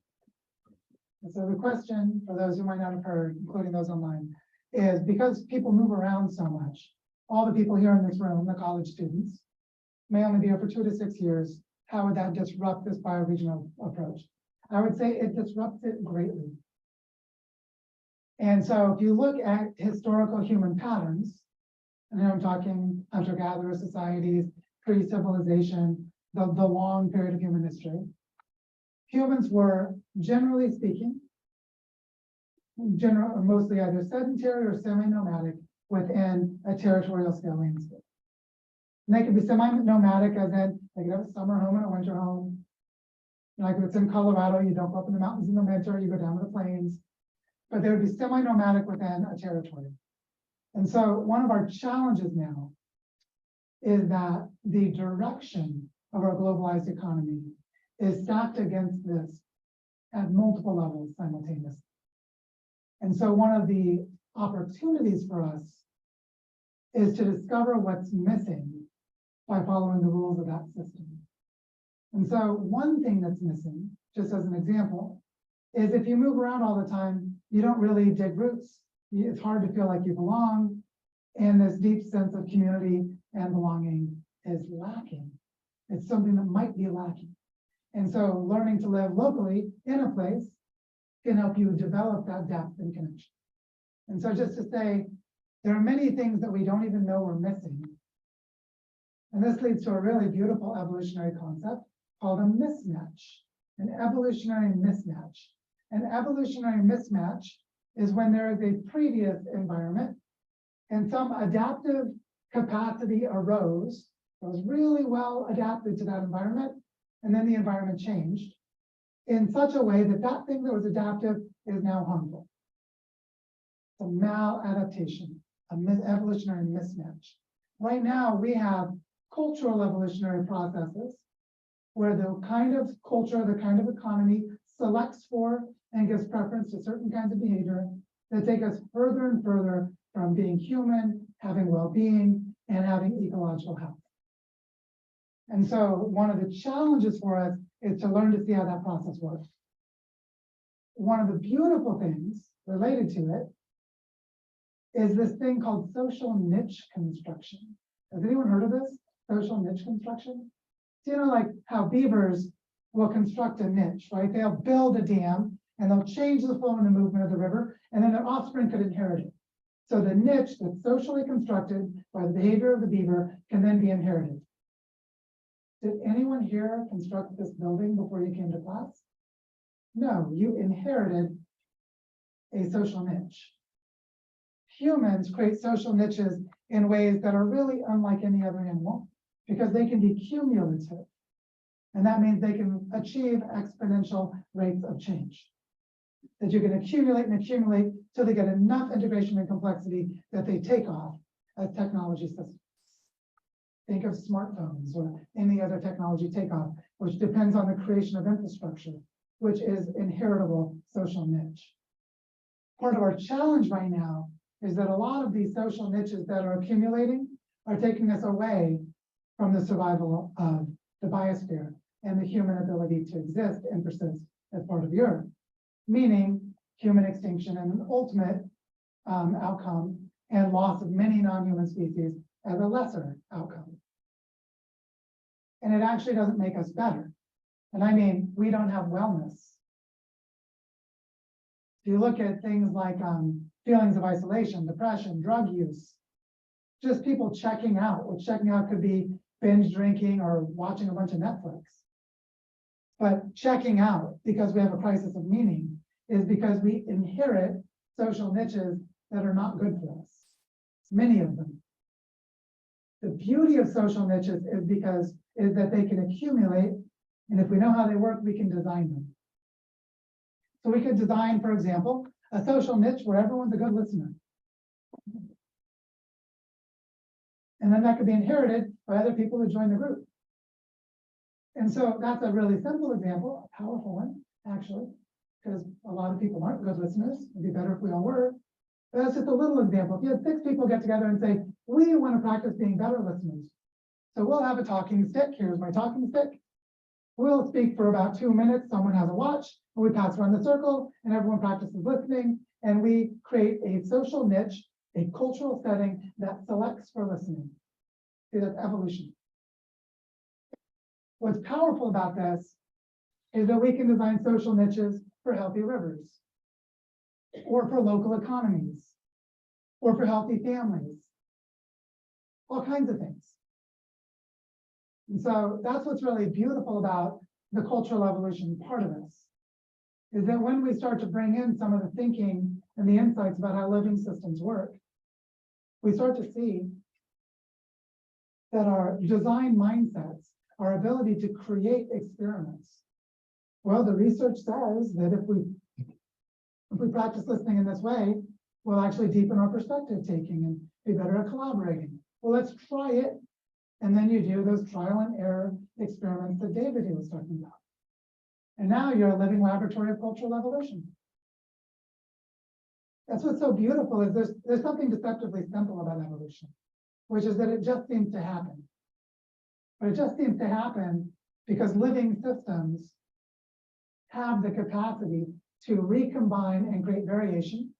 And so the question, for those who might not have heard, including those online, is because people move around so much, all the people here in this room, the college students, may only be here for 2 to 6 years. How would that disrupt this bioregional approach? I would say it disrupts it greatly. And so if you look at historical human patterns, and I'm talking hunter-gatherer societies, pre-civilization, the long period of human history, humans were, generally speaking, mostly either sedentary or semi-nomadic within a territorial scale landscape. And they could be semi-nomadic, as in they could have a summer home and a winter home. Like if it's in Colorado, you don't go up in the mountains in the winter, you go down to the plains. But they would be semi-nomadic within a territory. And so one of our challenges now is that the direction of our globalized economy is stacked against this at multiple levels simultaneously. And so one of the opportunities for us is to discover what's missing by following the rules of that system. And so one thing that's missing, just as an example, is if you move around all the time, you don't really dig roots. It's hard to feel like you belong, and this deep sense of community and belonging is lacking. It's something that might be lacking. And so learning to live locally in a place can help you develop that depth and connection. And so just to say, there are many things that we don't even know we're missing. And this leads to a really beautiful evolutionary concept called a mismatch, an evolutionary mismatch. An evolutionary mismatch is when there is a previous environment and some adaptive capacity arose that was really well adapted to that environment, and then the environment changed in such a way that that thing that was adaptive is now harmful. It's a maladaptation, an evolutionary mismatch. Right now, we have cultural evolutionary processes where the kind of culture, the kind of economy selects for and gives preference to certain kinds of behavior that take us further and further from being human, having well-being, and having ecological health. And so one of the challenges for us is to learn to see how that process works. One of the beautiful things related to it is this thing called social niche construction. Has anyone heard of this? Social niche construction? So, you know, like how beavers will construct a niche, right? They'll build a dam and they'll change the flow and the movement of the river, and then their offspring could inherit it. So the niche that's socially constructed by the behavior of the beaver can then be inherited. Did anyone here construct this building before you came to class? No, you inherited a social niche. Humans create social niches in ways that are really unlike any other animal because they can be cumulative. And that means they can achieve exponential rates of change. That you can accumulate and accumulate till they get enough integration and complexity that they take off as technology systems. Think of smartphones or any other technology takeoff, which depends on the creation of infrastructure, which is inheritable social niche. Part of our challenge right now is that a lot of these social niches that are accumulating are taking us away from the survival of the biosphere and the human ability to exist and persist as part of the earth, meaning human extinction and an ultimate outcome and loss of many non-human species as a lesser outcome. And it actually doesn't make us better. And I mean, we don't have wellness. If you look at things like feelings of isolation, depression, drug use, just people checking out, which checking out could be binge drinking or watching a bunch of Netflix. But checking out because we have a crisis of meaning is because we inherit social niches that are not good for us, many of them. The beauty of social niches is that they can accumulate, and if we know how they work, we can design them. So we could design, for example, a social niche where everyone's a good listener. And then that could be inherited by other people who join the group. And so that's a really simple example, a powerful one, actually, because a lot of people aren't good listeners. It'd be better if we all were. But that's just a little example. If you had 6 people get together and say, we want to practice being better listeners. So we'll have a talking stick. Here's my talking stick. We'll speak for about 2 minutes. Someone has a watch, and we pass around the circle, and everyone practices listening. And we create a social niche, a cultural setting that selects for listening. See, that's evolution. What's powerful about this is that we can design social niches for healthy rivers, or for local economies, or for healthy families, all kinds of things. And so that's what's really beautiful about the cultural evolution part of this, is that when we start to bring in some of the thinking and the insights about how living systems work, we start to see that our design mindsets, our ability to create experiments. Well, the research says that if we practice listening in this way, we'll actually deepen our perspective taking and be better at collaborating. Well, let's try it. And then you do those trial and error experiments that David was talking about. And now you're a living laboratory of cultural evolution. That's what's so beautiful is there's something deceptively simple about evolution, which is that it just seems to happen. But it just seems to happen because living systems have the capacity to recombine and create variation,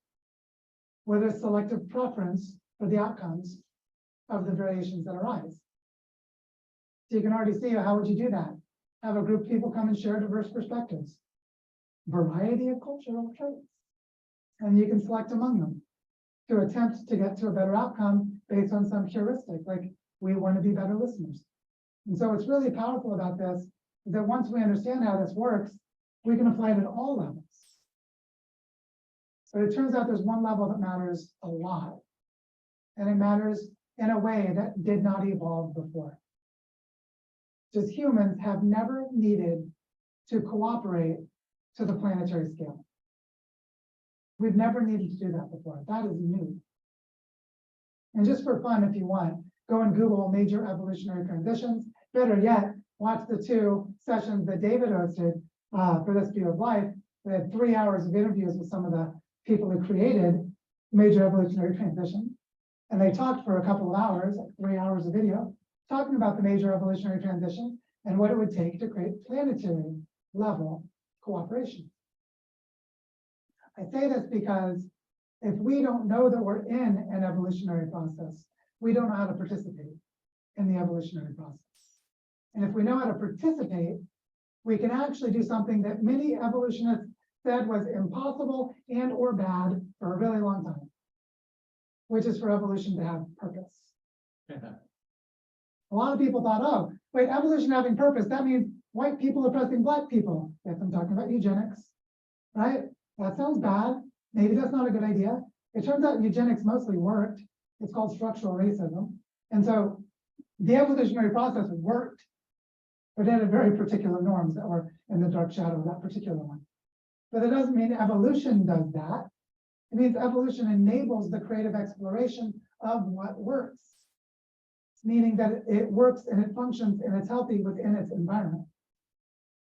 where there's selective preference for the outcomes of the variations that arise. So you can already see how would you do that? Have a group of people come and share diverse perspectives, variety of cultural traits, and you can select among them to attempt to get to a better outcome based on some heuristic, like we want to be better listeners. And so what's really powerful about this is that once we understand how this works, we can apply it at all levels. But it turns out there's one level that matters a lot, and it matters in a way that did not evolve before. Just humans have never needed to cooperate to the planetary scale. We've never needed to do that before. That is new. And just for fun, if you want, go and Google major evolutionary transitions. Better yet, watch the 2 sessions that David hosted for this view of life. They had 3 hours of interviews with some of the people who created major evolutionary transition. And they talked for a couple of hours, like 3 hours of video, talking about the major evolutionary transition and what it would take to create planetary level cooperation. I say this because if we don't know that we're in an evolutionary process, we don't know how to participate in the evolutionary process. And if we know how to participate, we can actually do something that many evolutionists said was impossible and or bad for a really long time, which is for evolution to have purpose. A lot of people thought, oh, wait, evolution having purpose, that means white people oppressing black people. Yes, I'm talking about eugenics, right? That sounds bad. Maybe that's not a good idea. It turns out eugenics mostly worked. It's called structural racism. And so the evolutionary process worked, but it had very particular norms that were in the dark shadow of that particular one. But it doesn't mean evolution does that. It means evolution enables the creative exploration of what works, meaning that it works and it functions and it's healthy within its environment.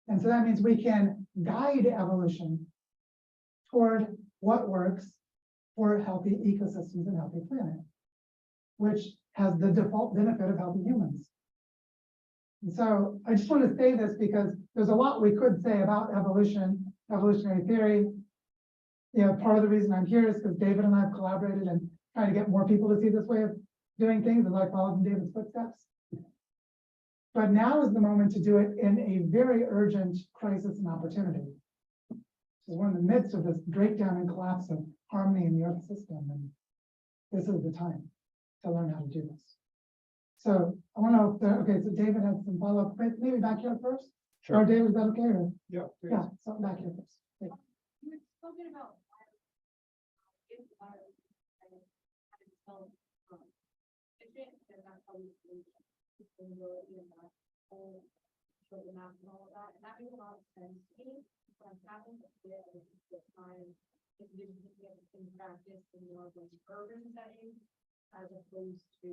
And so that means we can guide evolution toward what works for healthy ecosystems and healthy planet, which has the default benefit of healthy humans. And so I just want to say this because there's a lot we could say about evolution, evolutionary theory. You know, part of the reason I'm here is because David and I have collaborated and trying to get more people to see this way of doing things, and I followed in David's footsteps. But now is the moment to do it in a very urgent crisis and opportunity. So we're in the midst of this breakdown and collapse of harmony in the Earth system, and this is the time to learn how to do this. So I want to know if there, okay, so David has some follow-up, maybe back here first? Or David, is that okay? Or? Yeah. Yeah, so back here first. You were talking about the map and all of that, and that made a lot of sense to me. But I'm having a bit of a difficult time in practice in more of those urban settings as opposed to.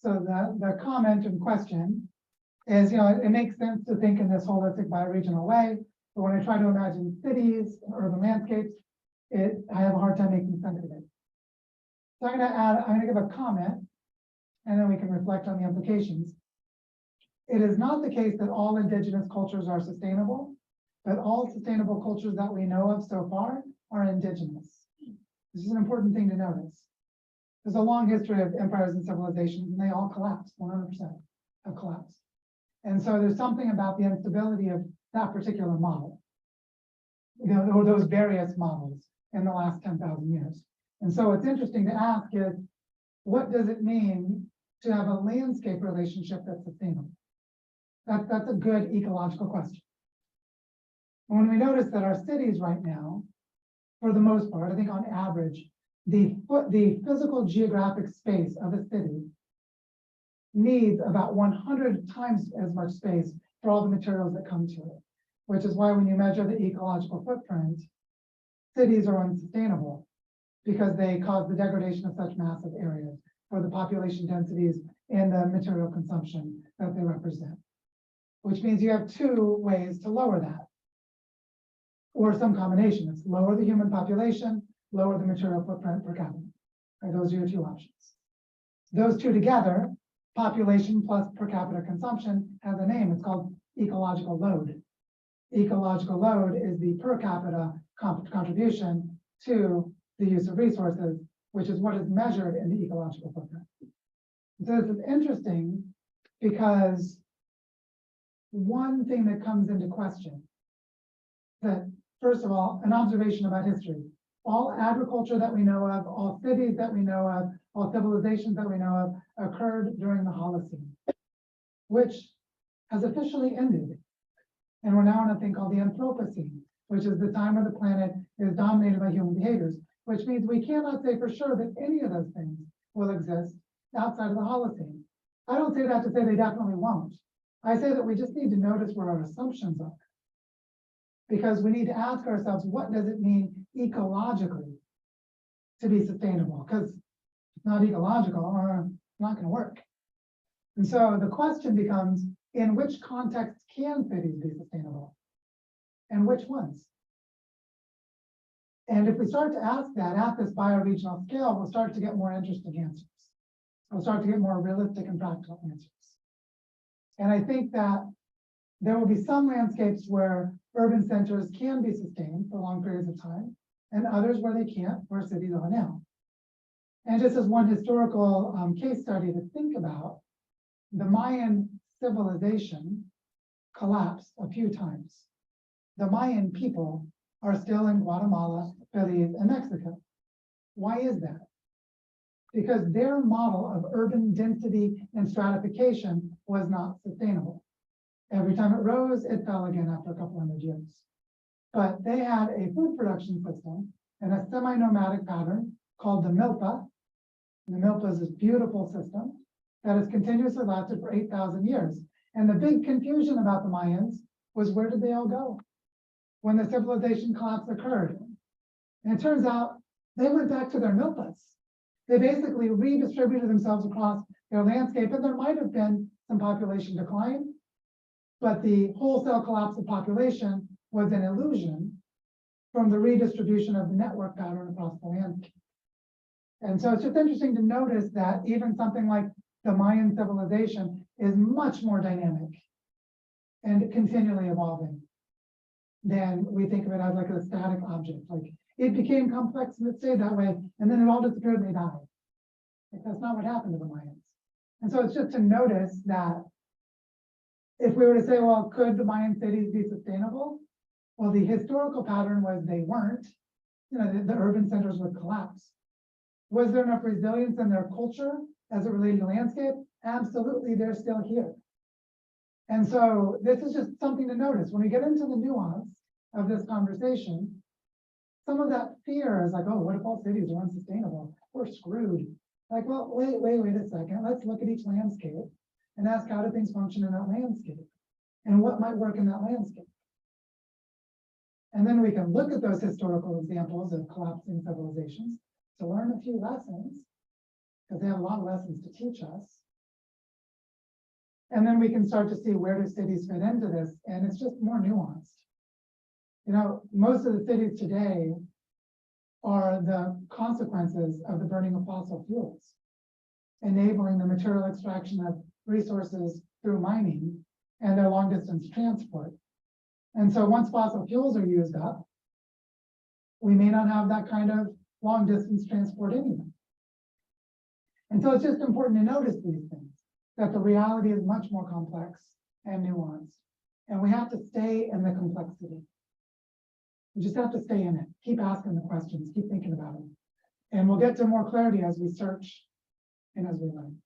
So the comment and question is, you know, it makes sense to think in this holistic bioregional way, but when I try to imagine cities, urban landscapes, I have a hard time making sense of it. So I'm gonna give a comment, and then we can reflect on the implications. It is not the case that all indigenous cultures are sustainable, but all sustainable cultures that we know of so far are indigenous. This is an important thing to notice. There's a long history of empires and civilizations, and they all collapsed, 100% have collapsed. And so there's something about the instability of that particular model, you know, or those various models in the last 10,000 years. And so what's interesting to ask is, what does it mean to have a landscape relationship that's sustainable? That's a good ecological question. And when we notice that our cities right now, for the most part, I think on average, the physical geographic space of a city needs about 100 times as much space for all the materials that come to it, which is why when you measure the ecological footprint, cities are unsustainable because they cause the degradation of such massive areas for the population densities and the material consumption that they represent. which means you have two ways to lower that. Or some combination. It's lower the human population, lower the material footprint per capita. Right, those are your two options. Those two together, population plus per capita consumption, has a name. It's called ecological load. Ecological load is the per capita contribution to the use of resources, which is what is measured in the ecological footprint. So this is interesting because one thing that comes into question, that first of all, an observation about history. All agriculture that we know of, all cities that we know of, all civilizations that we know of occurred during the Holocene, which has officially ended. And we're now in a thing called the Anthropocene, which is the time where the planet is dominated by human behaviors, which means we cannot say for sure that any of those things will exist outside of the Holocene. I don't say that to say they definitely won't. I say that we just need to notice where our assumptions are. Because we need to ask ourselves, what does it mean ecologically to be sustainable? Because it's not ecological, or it's not going to work. And so the question becomes, in which context can cities be sustainable? And which ones? And if we start to ask that at this bioregional scale, we'll start to get more interesting answers. We'll start to get more realistic and practical answers. And I think that there will be some landscapes where urban centers can be sustained for long periods of time, and others where they can't, where cities are now. And just as one historical case study to think about, the Mayan civilization collapsed a few times. The Mayan people are still in Guatemala, Belize, and Mexico. Why is that? Because their model of urban density and stratification was not sustainable. Every time it rose, it fell again after a couple hundred years. But they had a food production system and a semi-nomadic pattern called the milpa. And the milpa is this beautiful system that has continuously lasted for 8,000 years. And the big confusion about the Mayans was, where did they all go when the civilization collapse occurred? And it turns out they went back to their milpas. They basically redistributed themselves across their landscape, and there might have been some population decline, but the wholesale collapse of population was an illusion from the redistribution of the network pattern across the landscape. And so it's just interesting to notice that even something like the Mayan civilization is much more dynamic and continually evolving than we think of it as like a static object. Like it became complex and it stayed that way, and then it all disappeared and they died. Like, that's not what happened to the Mayans. And so it's just to notice that if we were to say, well, could the Mayan cities be sustainable? Well, the historical pattern was they weren't. You know, the urban centers would collapse. Was there enough resilience in their culture as it related to landscape? Absolutely, they're still here. And so this is just something to notice. When we get into the nuance of this conversation, some of that fear is like, oh, what if all cities are unsustainable? We're screwed. Like, well, wait a second. Let's look at each landscape and ask, how do things function in that landscape? And what might work in that landscape? And then we can look at those historical examples of collapsing civilizations to learn a few lessons, because they have a lot of lessons to teach us. And then we can start to see, where do cities fit into this? And it's just more nuanced. You know, most of the cities today are the consequences of the burning of fossil fuels, enabling the material extraction of resources through mining and their long distance transport. And so once fossil fuels are used up, we may not have that kind of long distance transport anymore. And so it's just important to notice these things, that the reality is much more complex and nuanced. And we have to stay in the complexity. We just have to stay in it. Keep asking the questions, keep thinking about it. And we'll get to more clarity as we search and as we learn.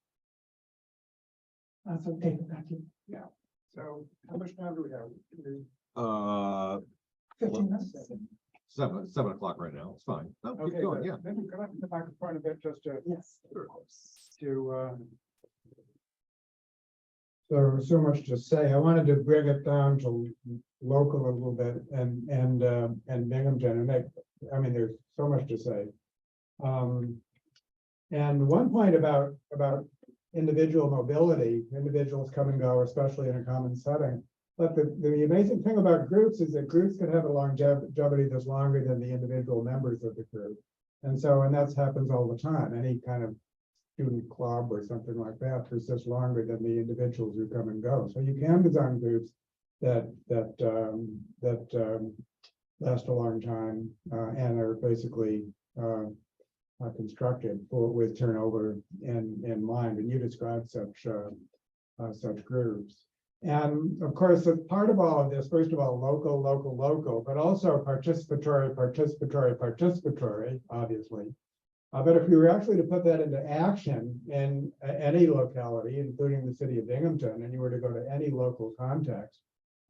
So David, back to you. Yeah. So how much time do we have? 15 minutes. 7 o'clock right now. It's fine. No, keep Okay, going. Yeah. maybe we can have the microphone a bit just to, Yes. so much to say. I wanted to bring it down to local a little bit and Binghamton and make, I mean, there's so much to say. And one point about individual mobility, individuals come and go, especially in a common setting. But the amazing thing about groups is that groups can have a longevity that's longer than the individual members of the group. And that happens all the time. Any kind of student club or something like that persists longer than the individuals who come and go. So you can design groups that last a long time and are basically constructed with turnover in mind. And you described such groups. And of course, part of all of this, first of all, local, but also participatory, obviously. But if you were actually to put that into action in any locality, including the city of Binghamton, and you were to go to any local context,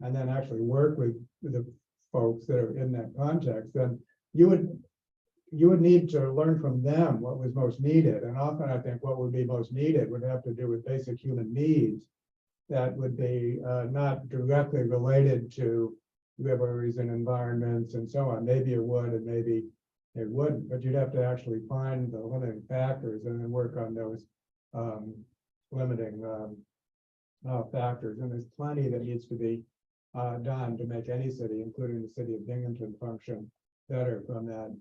and then actually work with the folks that are in that context, then you would need to learn from them what was most needed. And often I think what would be most needed would have to do with basic human needs that would be not directly related to rivers and environments and so on. Maybe it would, and maybe it wouldn't, but you'd have to actually find the limiting factors and then work on those limiting factors. And there's plenty that needs to be done to make any city, including the city of Binghamton, function better from that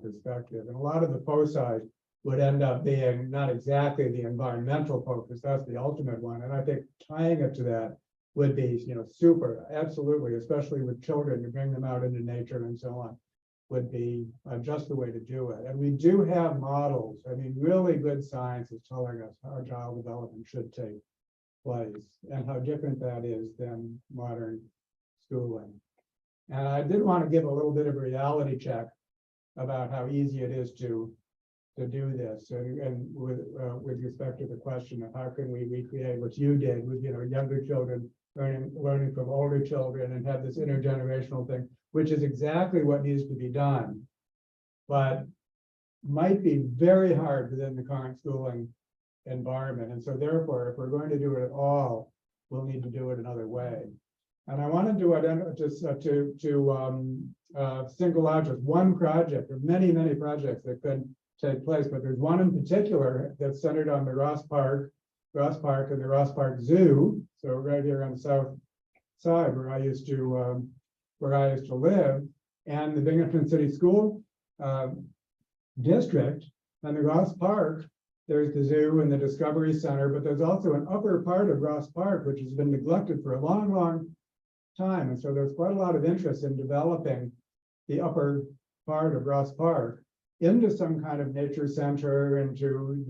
perspective. And a lot of the foci would end up being not exactly the environmental focus, that's the ultimate one. And I think tying it to that would be, super, absolutely, especially with children, to bring them out into nature and so on, would be just the way to do it. And we do have models. I mean, really good science is telling us how child development should take place and how different that is than modern schooling. And I did want to give a little bit of a reality check about how easy it is to do this, and with respect to the question of how can we recreate what you did with younger children learning from older children and have this intergenerational thing, which is exactly what needs to be done, but might be very hard within the current schooling environment. And so therefore, if we're going to do it at all, we'll need to do it another way. And I wanted to single out just one project of many projects that could take place, but there's one in particular that's centered on the Ross Park and the Ross Park Zoo. So right here on the south side where I used to live, and the Binghamton City School District, and the Ross Park. There's the zoo and the Discovery Center, but there's also an upper part of Ross Park which has been neglected for a long time, and so there's quite a lot of interest in developing the upper part of Ross Park into some kind of nature center and to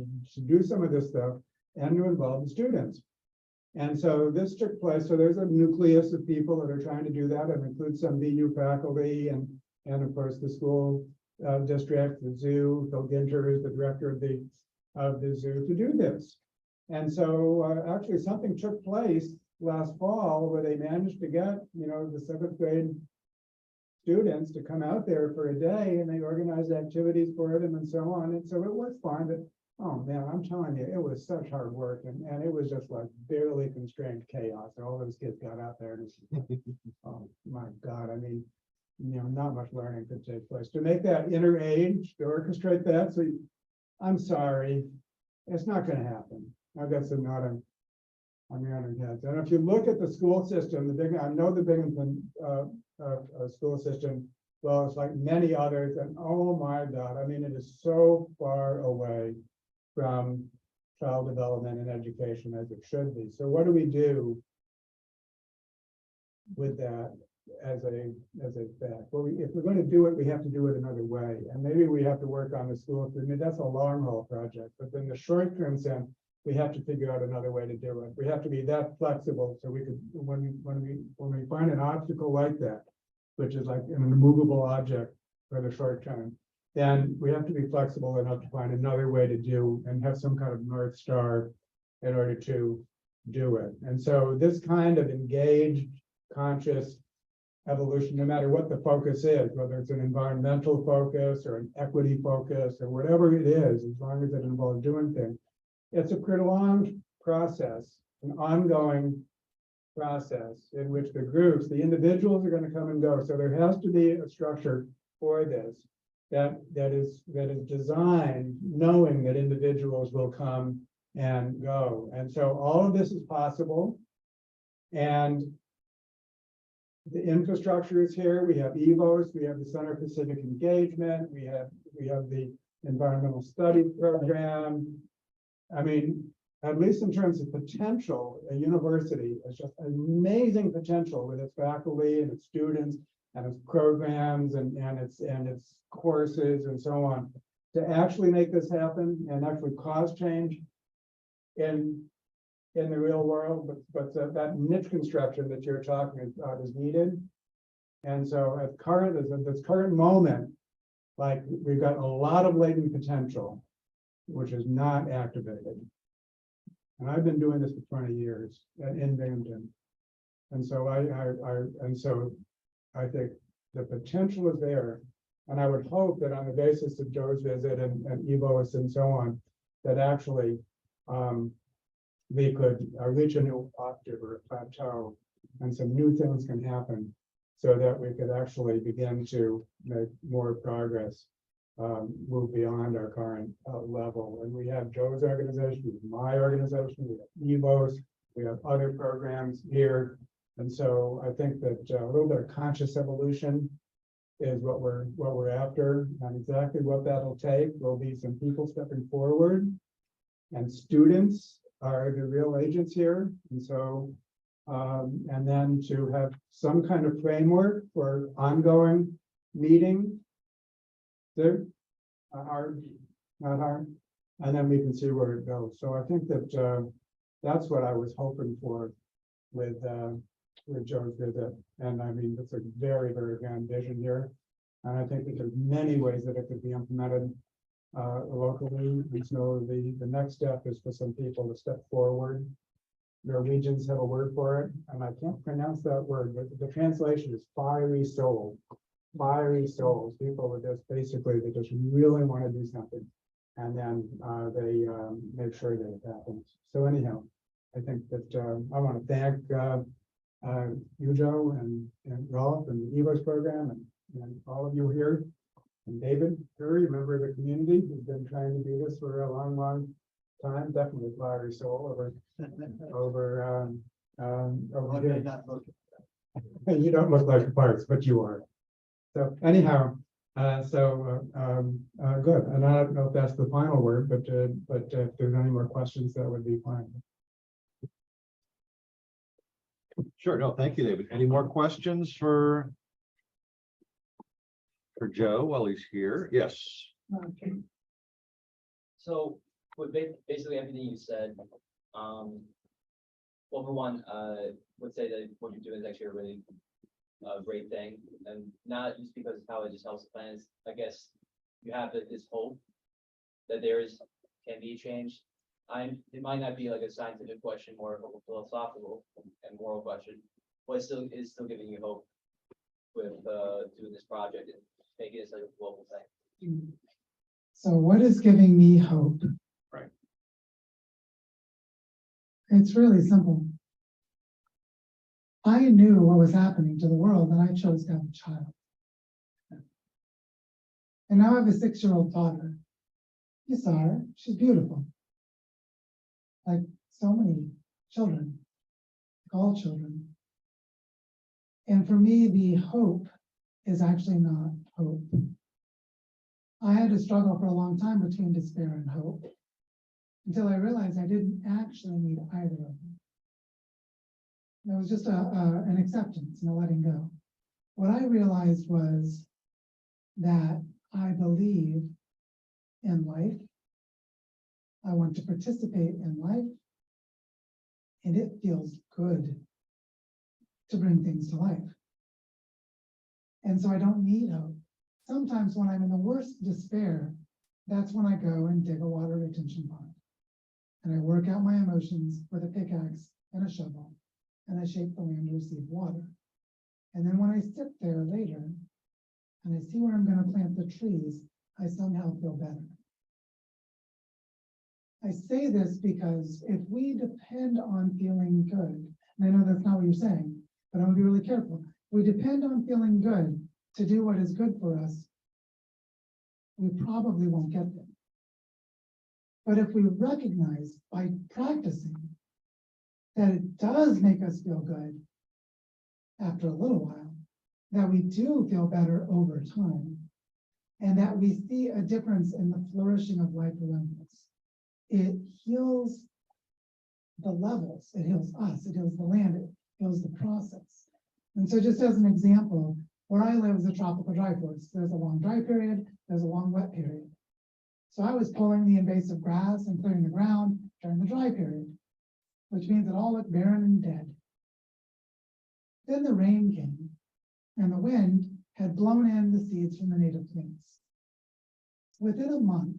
do some of this stuff and to involve the students. And so this took place. So there's a nucleus of people that are trying to do that, and includes some BU faculty and of course the school district, the zoo. Phil Ginter is the director of the zoo to do this. And so actually something took place last fall where they managed to get the 7th grade students to come out there for a day, and they organized activities for them and so on. And so it was fine, but oh man, I'm telling you, it was such hard work, and it was just like barely constrained chaos. All those kids got out there and oh my God, I mean, not much learning could take place. To make that inner age, to orchestrate that, so I'm sorry, it's not going to happen. I've got some nodding on the other heads. And if you look at the school system, I know the Binghamton school system, well, it's like many others, and oh my God, I mean, it is so far away from child development and education as it should be. So what do we do with that as a fact? Well, if we're going to do it, we have to do it another way, and maybe we have to work on the school. I mean, that's a long haul project, but in the short term sense, we have to figure out another way to do it. We have to be that flexible so we could, when we find an obstacle like that, which is like an immovable object for the short term, then we have to be flexible enough to find another way to do and have some kind of North Star in order to do it. And so this kind of engaged, conscious evolution, no matter what the focus is, whether it's an environmental focus or an equity focus or whatever it is, as long as it involves doing things, it's a prolonged process, an ongoing process in which the groups, the individuals are going to come and go. So there has to be a structure for this that is designed knowing that individuals will come and go. And so all of this is possible. And the infrastructure is here. We have EvoS, we have the Center for Civic Engagement, we have the Environmental Studies Program. I mean, at least in terms of potential, a university has just amazing potential with its faculty and its students and its programs and its courses and so on, to actually make this happen and actually cause change in the real world, but that niche construction that you're talking about is needed. And so at this current moment, like, we've got a lot of latent potential, which is not activated. And I've been doing this for 20 years in Binghamton. And so I think the potential is there. And I would hope that on the basis of Joe's visit and EvoS and so on, that actually we could reach a new octave or a plateau, and some new things can happen so that we could actually begin to make more progress, move beyond our current level. And we have Joe's organization, we have my organization, we have EvoS, we have other programs here. And so I think that a little bit of conscious evolution is what we're after, and exactly what that'll take will be some people stepping forward, and students are the real agents here. And so and then to have some kind of framework for ongoing meeting. There, hard, not hard, and then we can see where it goes. So I think that that's what I was hoping for with Joe's visit. And I mean, it's a very, very grand vision here. And I think that there's many ways that it could be implemented locally. And so the next step is for some people to step forward. Norwegians have a word for it, and I can't pronounce that word, but the translation is fiery soul. Fiery souls, people that just basically, they just really want to do something. And then they make sure that it happens. So anyhow, I think that I want to thank you, Joe, and Rolf, and the EvoS program, and all of you here. And David Curry, a member of the community, who's been trying to do this for a long, long time. Definitely fiery soul over here. You don't look like the parts, but you are. So anyhow, good. And I don't know if that's the final word, but if there's any more questions, that would be fine. Sure. No, thank you, David. Any more questions for Joe while he's here? Yes. Okay. So with basically everything you said, well, for one, would say that what you're doing is actually a really great thing, and not just because of how it just helps the plants. I guess you have this hope that can be changed. It might not be like a scientific question, more of a philosophical and moral question, but it's still giving you hope with doing this project and making it like a global thing. So what is giving me hope? Right. It's really simple. I knew what was happening to the world, and I chose to have a child. And now I have a 6-year-old daughter. You saw her, she's beautiful. Like so many children, like all children. And for me, the hope is actually not hope. I had to struggle for a long time between despair and hope, until I realized I didn't actually need either of them. It was just an acceptance and a letting go. What I realized was that I believe in life. I want to participate in life. And it feels good to bring things to life. And so I don't need hope. Sometimes when I'm in the worst despair, that's when I go and dig a water retention pond. And I work out my emotions with a pickaxe and a shovel, and I shape the land to receive water. And then when I sit there later, and I see where I'm going to plant the trees, I somehow feel better. I say this because if we depend on feeling good, and I know that's not what you're saying, but I want to be really careful. If we depend on feeling good to do what is good for us, we probably won't get there. But if we recognize by practicing that it does make us feel good after a little while, that we do feel better over time, and that we see a difference in the flourishing of life around us. It heals the levels, it heals us, it heals the land, it heals the process. And so just as an example, where I live is a tropical dry forest. There's a long dry period, there's a long wet period. So I was pulling the invasive grass and clearing the ground during the dry period, which means it all looked barren and dead. Then the rain came, and the wind had blown in the seeds from the native plants. Within a month,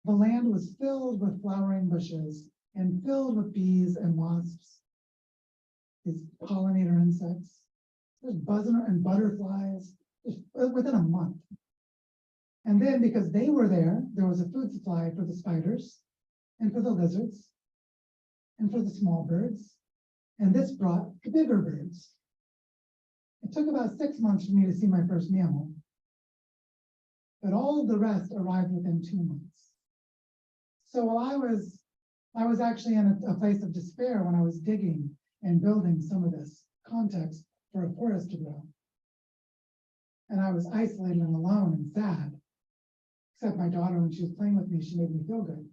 the land was filled with flowering bushes and filled with bees and wasps, these pollinator insects. There's buzzing and butterflies just within a month. And then because they were there was a food supply for the spiders and for the lizards and for the small birds. And this brought the bigger birds. It took about 6 months for me to see my first mammal, but all of the rest arrived within 2 months. So while I was actually in a place of despair when I was digging and building some of this context for a forest to grow. And I was isolated and alone and sad, except my daughter, when she was playing with me, she made me feel good.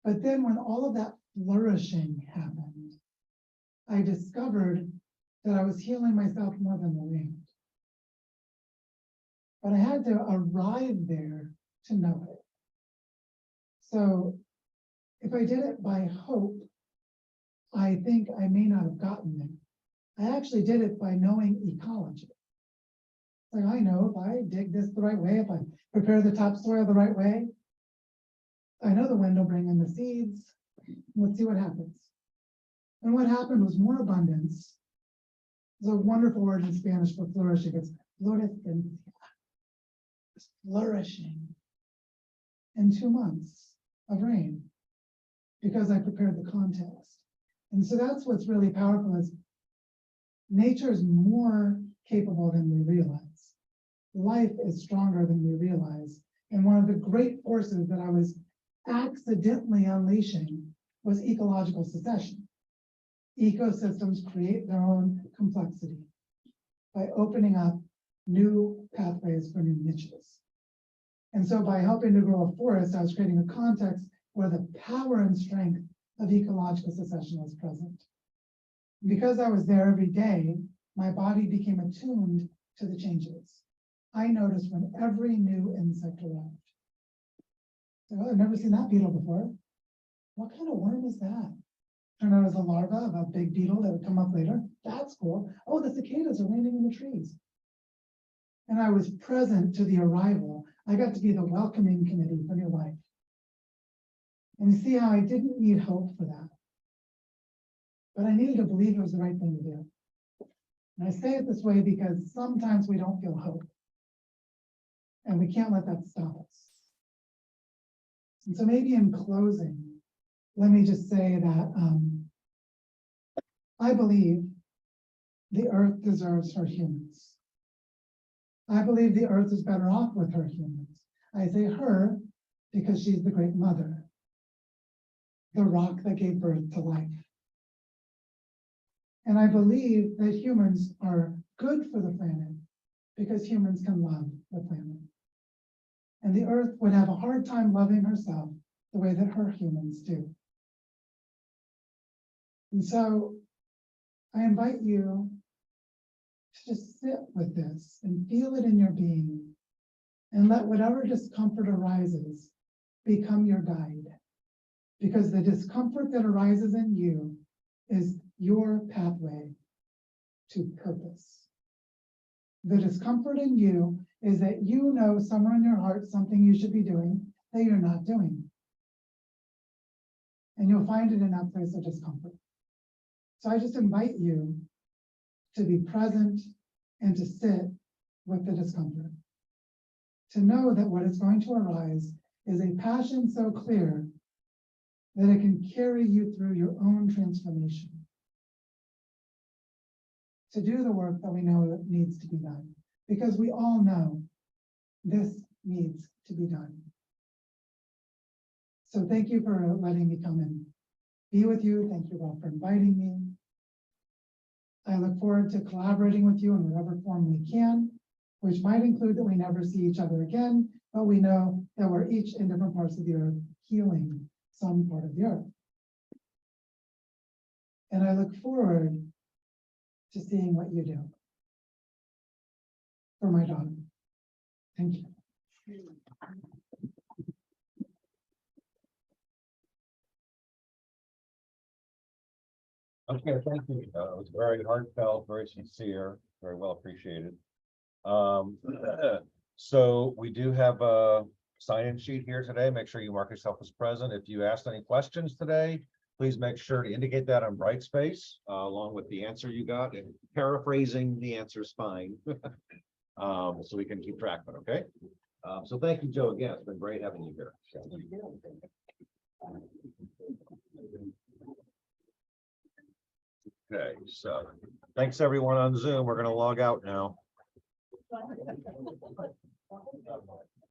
But then when all of that flourishing happened, I discovered that I was healing myself more than the land. But I had to arrive there to know it. So if I did it by hope, I think I may not have gotten there. I actually did it by knowing ecology. Like I know if I dig this the right way, if I prepare the topsoil the right way, I know the wind will bring in the seeds. Let's see what happens. And what happened was more abundance. There's a wonderful word in Spanish for flourishing. It's florescencia. It's flourishing in 2 months of rain because I prepared the context. And so that's what's really powerful is nature is more capable than we realize. Life is stronger than we realize. And one of the great forces that I was accidentally unleashing was ecological succession. Ecosystems create their own complexity by opening up new pathways for new niches. And so by helping to grow a forest, I was creating a context where the power and strength of ecological succession was present. Because I was there every day, my body became attuned to the changes. I noticed when every new insect arrived. So, I've never seen that beetle before. What kind of worm is that? Turned out it was a larva of a big beetle that would come up later. That's cool. Oh, the cicadas are landing in the trees. And I was present to the arrival. I got to be the welcoming committee for new life. And you see how I didn't need hope for that. But I needed to believe it was the right thing to do. And I say it this way because sometimes we don't feel hope. And we can't let that stop us. And so maybe in closing, let me just say that I believe the earth deserves her humans. I believe the earth is better off with her humans. I say her because she's the great mother, the rock that gave birth to life. And I believe that humans are good for the planet because humans can love the planet. And the earth would have a hard time loving herself the way that her humans do. And so I invite you to just sit with this and feel it in your being and let whatever discomfort arises become your guide. Because the discomfort that arises in you is your pathway to purpose. The discomfort in you is that you know somewhere in your heart something you should be doing that you're not doing. And you'll find it in that place of discomfort. So I just invite you to be present and to sit with the discomfort. To know that what is going to arise is a passion so clear that it can carry you through your own transformation. To do the work that we know that needs to be done. Because we all know this needs to be done. So thank you for letting me come in. be with you. Thank you all for inviting me. I look forward to collaborating with you in whatever form we can, which might include that we never see each other again, but we know that we're each in different parts of the earth healing some part of the earth. And I look forward to seeing what you do for my daughter. Thank you. Okay, thank you. It was very heartfelt, very sincere, very well appreciated. So we do have a sign-in sheet here today. Make sure you mark yourself as present. If you asked any questions today, please make sure to indicate that on Brightspace, along with the answer you got, and paraphrasing the answer is fine. So we can keep track of it, okay? So thank you, Joe, again. It's been great having you here. Okay, so thanks everyone on Zoom. We're going to log out now.